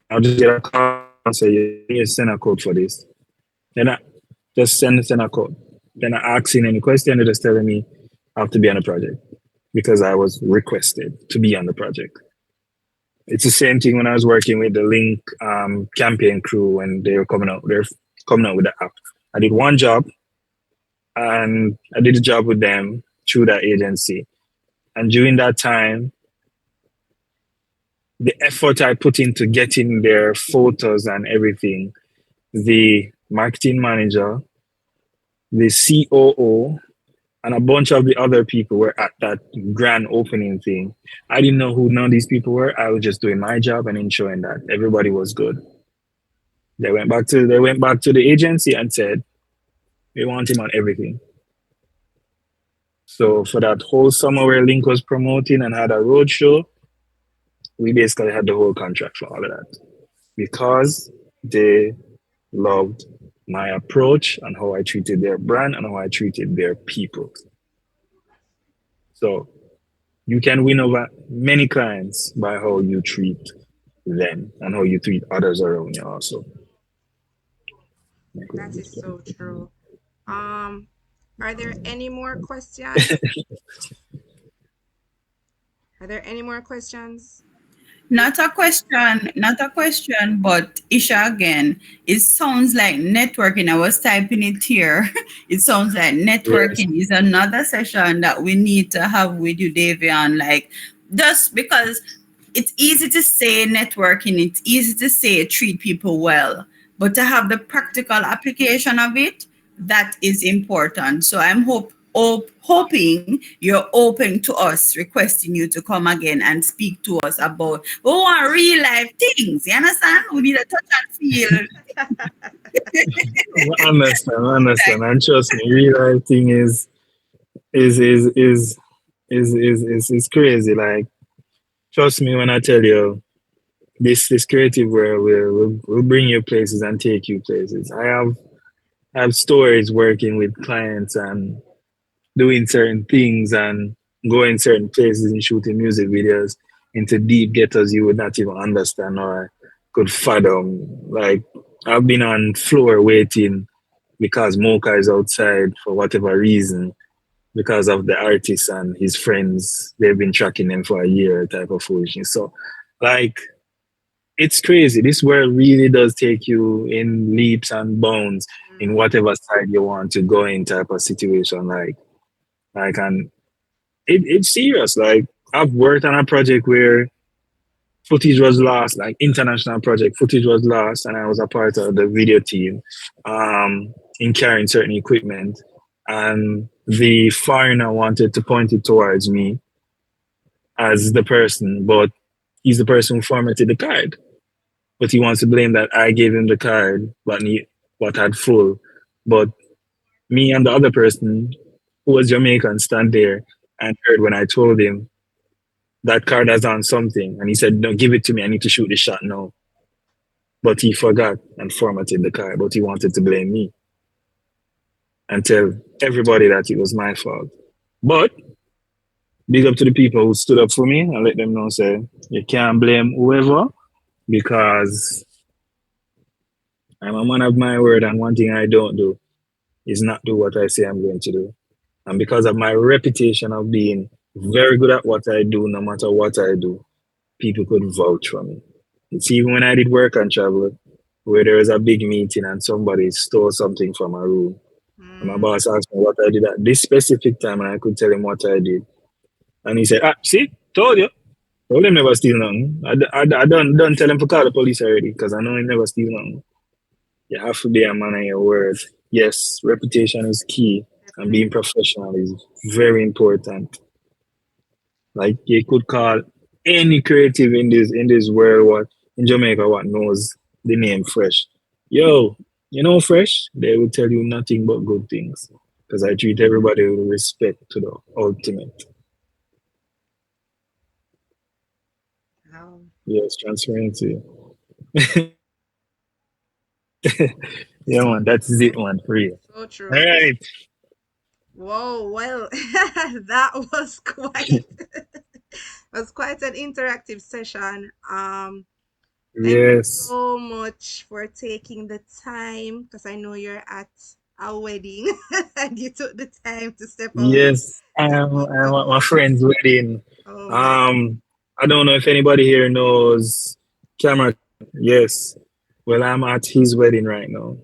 I'll just get a call and say, "You need to send a code for this." Then I just send a code. Then I asking any question, they're just telling me I have to be on the project because I was requested to be on the project. It's the same thing when I was working with the Link campaign crew when they're coming out with the app. I did one job and I did a job with them through that agency. And during that time, the effort I put into getting their photos and everything, the marketing manager, the COO, and a bunch of the other people were at that grand opening thing. I didn't know who none of these people were. I was just doing my job and ensuring that everybody was good. They went back to the agency and said, "We want him on everything." So for that whole summer where Link was promoting and had a road show, we basically had the whole contract for all of that because they loved my approach and how I treated their brand and how I treated their people. So you can win over many clients by how you treat them and how you treat others around you also. That is so true. Um, are there any more questions? Are there any more questions? Not a question, but Isha again, it sounds like networking. I was typing it here. It sounds like Yes, networking is another session that we need to have with you, Davion. Like, just because it's easy to say networking, it's easy to say treat people well, but to have the practical application of it, that is important. So I'm hoping you're open to us requesting you to come again and speak to us about we want real life things. You understand? We need a touch and feel. I understand, I understand. And trust me, real life thing is is is is crazy. Like trust me when I tell you this creative world will bring you places and take you places. I have stories working with clients and doing certain things and going certain places and shooting music videos into deep ghettos you would not even understand or could fathom. Like I've been on floor waiting because Mocha is outside for whatever reason because of the artist and his friends. They've been tracking him for a year type of foolishness. So like it's crazy. This world really does take you in leaps and bounds in Mm, whatever side you want to go in type of situation. And it's serious. Like I've worked on a project where footage was lost, like international project, footage was lost, and I was a part of the video team in carrying certain equipment. And the foreigner wanted to point it towards me as the person, but he's the person who formatted the card. But he wants to blame that I gave him the card, what had full. But me and the other person, who was Jamaican, stand there and heard when I told him that card has on something. And he said, "No, give it to me. I need to shoot the shot now." But he forgot and formatted the card, but he wanted to blame me and tell everybody that it was my fault. But big up to the people who stood up for me and let them know, say, you can't blame whoever because I'm a man of my word, and one thing I don't do is not do what I say I'm going to do. And because of my reputation of being very good at what I do, no matter what I do, people could vouch for me. It's even when I did work and travel, where there was a big meeting and somebody stole something from my room. And my mm, boss asked me what I did at this specific time, and I could tell him what I did. And he said, see, told you. Told him never steal nothing. I don't tell him to call the police already because I know he never steal nothing. You have to be a man of your word. Yes, reputation is key, and being definitely. professional is very important. Like you could call any creative in this world what in Jamaica what knows the name Fresh. Yo, you know Fresh? They will tell you nothing but good things. Because I treat everybody with respect to the ultimate. Wow. Yes, transparency. Yeah, man, that's it, man, for real. So true. All right. Whoa, well, that was quite an interactive session. Thank you Yes. so much for taking the time because I know you're at a wedding and you took the time to step away Yes. to speak I'm with at my me. friend's wedding. Oh my. I don't know if anybody here knows Camera. Yes. Well, I'm at his wedding right now.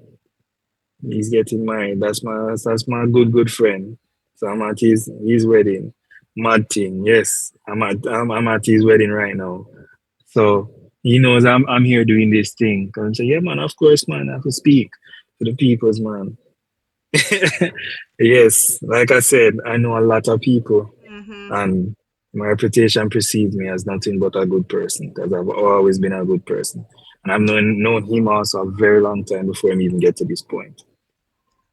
He's getting married. That's my good friend. So I'm at his wedding. Mad thing. Yes. I'm at his wedding right now. So he knows I'm here doing this thing. And say, yeah, man, of course, man, I have to speak to the peoples, man. Yes, like I said, I know a lot of people, Mm-hmm. and my reputation precedes me as nothing but a good person because I've always been a good person, and I've known him also a very long time before him even get to this point.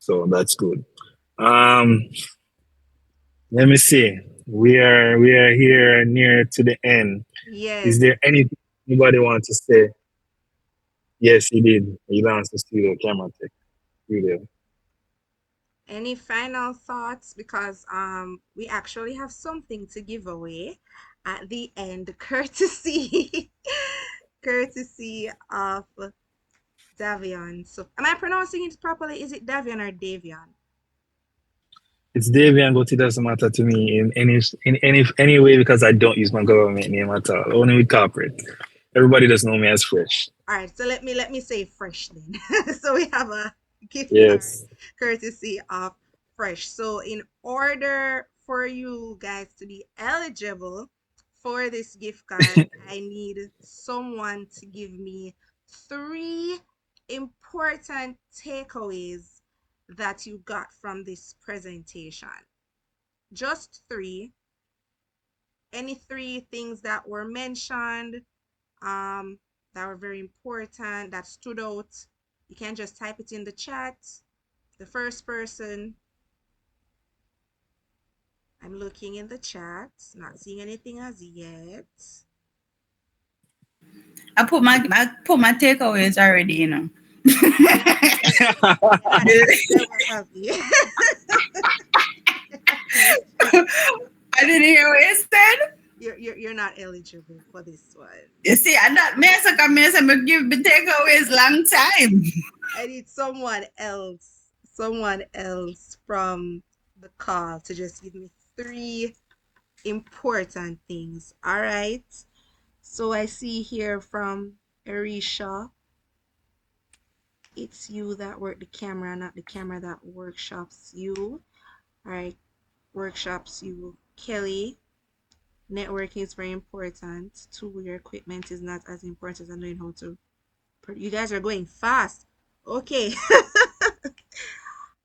So that's good. Um, Let me see. We are here near to the end. Is Yes. there anything anybody want to say? Yes, he did. He launched the studio camera tech studio. Any final thoughts? Because we actually have something to give away at the end, courtesy courtesy of Davion. So am I pronouncing it properly? Is it Davion or Davion? It's Davian, but it doesn't matter to me in any way because I don't use my government name at all. Only with corporate. Everybody just know me as Fresh. All right, so let me say fresh then. So we have a gift card Yes. courtesy of Fresh. So in order for you guys to be eligible for this gift card, I need someone to give me three important takeaways that you got from this presentation. Just three. Any three things that were mentioned um, that were very important, that stood out. You can just type it in the chat. The first person, I'm looking in the chat, not seeing anything as yet. I put my takeaways already, you know. Never have you. I didn't hear what you said. You're not eligible for this one. You see, I not me so come here and give me takeaways long time. I need someone else from the call to just give me three important things. All right. So I see here from Arisha, it's you that work the camera, not the camera that workshops you. All right, workshops you. Kelly, networking is very important. Two, your equipment is not as important as knowing how to. You guys are going fast. Okay.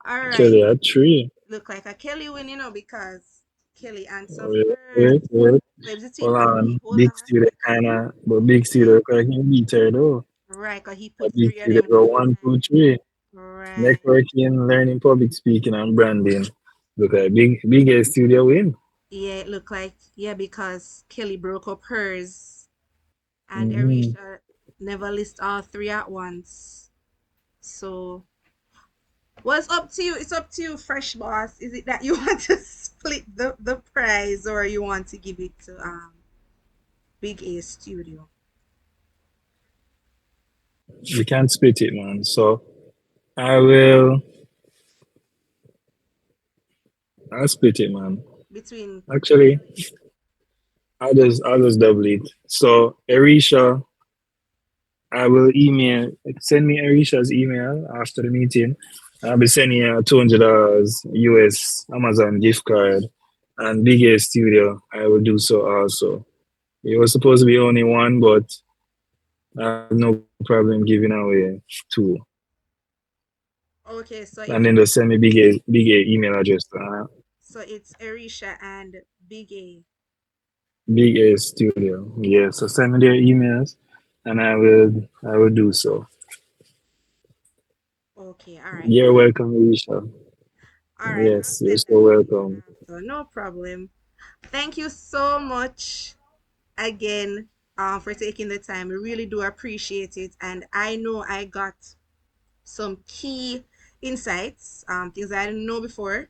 All right. Kelly a tree. Look like a Kelly win, because Kelly answer Wait, first. wait, wait. Wait, between Hold three. on. Hold Big on. studio kinda but big Yeah. studio can beat her though. Right, because he A put big three of studio them go one one, two, time. three. Right. Networking, learning public speaking and branding. Look at big studio win. Yeah, it looked like, yeah, because Kelly broke up hers and Mm-hmm. Arisha never list all three at once. So, well, it's up to you. It's up to you, Fresh Boss. Is it that you want to split the prize or you want to give it to Big A Studio? We can't split it, man. So I will I'll split it, man. Between Actually, I'll just double it. So Arisha, I will send me Arisha's email after the meeting. I'll be sending you a $200 US Amazon gift card and Big A Studio. I will do so also. It was supposed to be only one, but I have no problem giving away two. okay, so And it's then just send me Big A email address. Arisha and Big A. Big A Studio. Yeah, so send me their emails and I will do so. Okay, all right. You're welcome, Arisha. All right, I'll Yes, you're send so that to you welcome. after. No problem. Thank you so much again for taking the time. We really do appreciate it. And I know I got some key insights, things I didn't know before,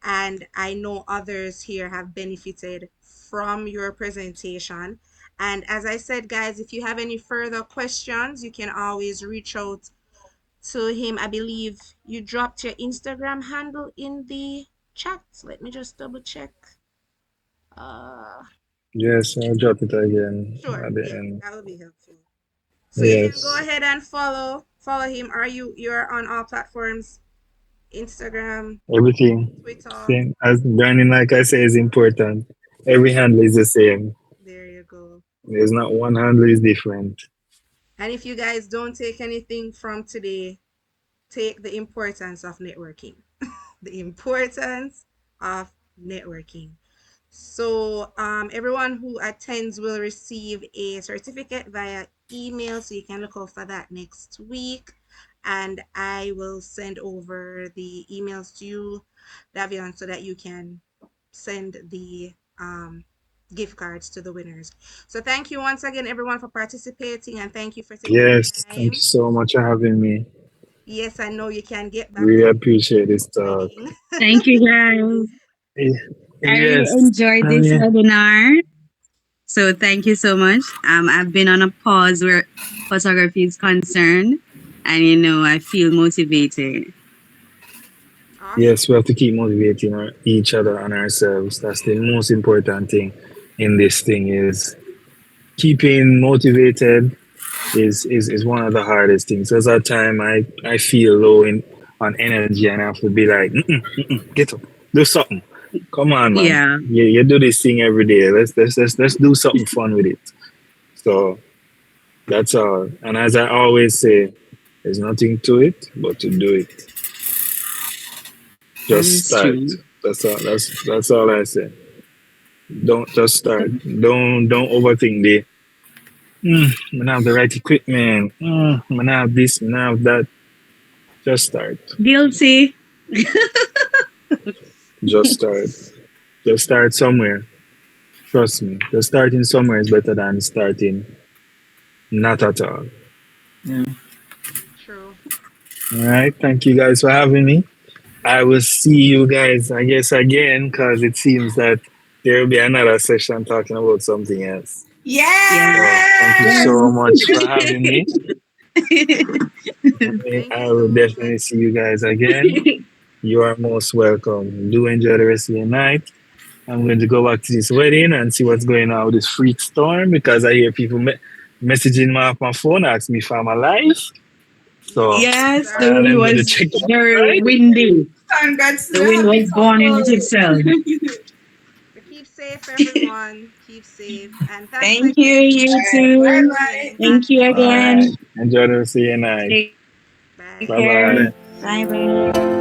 and I know others here have benefited from your presentation. And as I said, guys, if you have any further questions, you can always reach out to him. I believe you dropped your Instagram handle in the chat. Let me just double check. Uh, Yes, I'll drop it again sure, at the yeah, end. that would be helpful. So you can go Yes, ahead and follow him. You're on all platforms, Instagram, everything. Twitter. Same as branding, like I say, is important. Every handle is the same. There you go. There's not one handle is different. And if you guys don't take anything from today, take the importance of networking. The importance of networking. So everyone who attends will receive a certificate via email, so you can look out for that next week. And I will send over the emails to you, Davion, so that you can send the gift cards to the winners. So thank you once again, everyone, for participating, and thank you for taking Yes, the thank you time. so much for having me. Yes, I know you can get back Really to appreciate this talk. wedding. Thank you, guys. I really Yes, enjoyed I this mean, webinar. So thank you so much. I've been on a pause where photography is concerned, and I feel motivated. Awesome. yes, we have to keep motivating each other and ourselves. That's the most important thing in this thing is keeping motivated is one of the hardest things. There's a time I feel low in on energy and I have to be like, get up, do something. Come on, man. Yeah. You do this thing every day. Let's do something fun with it. So that's all. And as I always say, there's nothing to it but to do it. That Just is start. true. That's all I say. Don't just start. Don't overthink the I have the right equipment. I have this, I have that. Just start. Guilty. Just start. Just start somewhere. Trust me. Just starting somewhere is better than starting not at all. Yeah. True. All right. Thank you guys for having me. I will see you guys, I guess, again, because it seems that there will be another session talking about something else. Yeah. So thank you Yes. so Yes. much for having me. Thank you I so will much. definitely see you guys again. You are most welcome. Do enjoy the rest of your night. I'm going to go back to this wedding and see what's going on with this freak storm because I hear people messaging me off my phone, asking me if I'm alive. So Yes, Yes, the sir. wind I'm going to was check it out, very right? windy. Congrats to The the wind happy was born in couple. itself. So keep safe, everyone. Keep safe. And thanks Thank you, again, you All right. for Bye too. bye. joining. Thank you Bye. All again. right. Enjoy the rest of your night. Take Bye. Bye care. bye. Bye bye.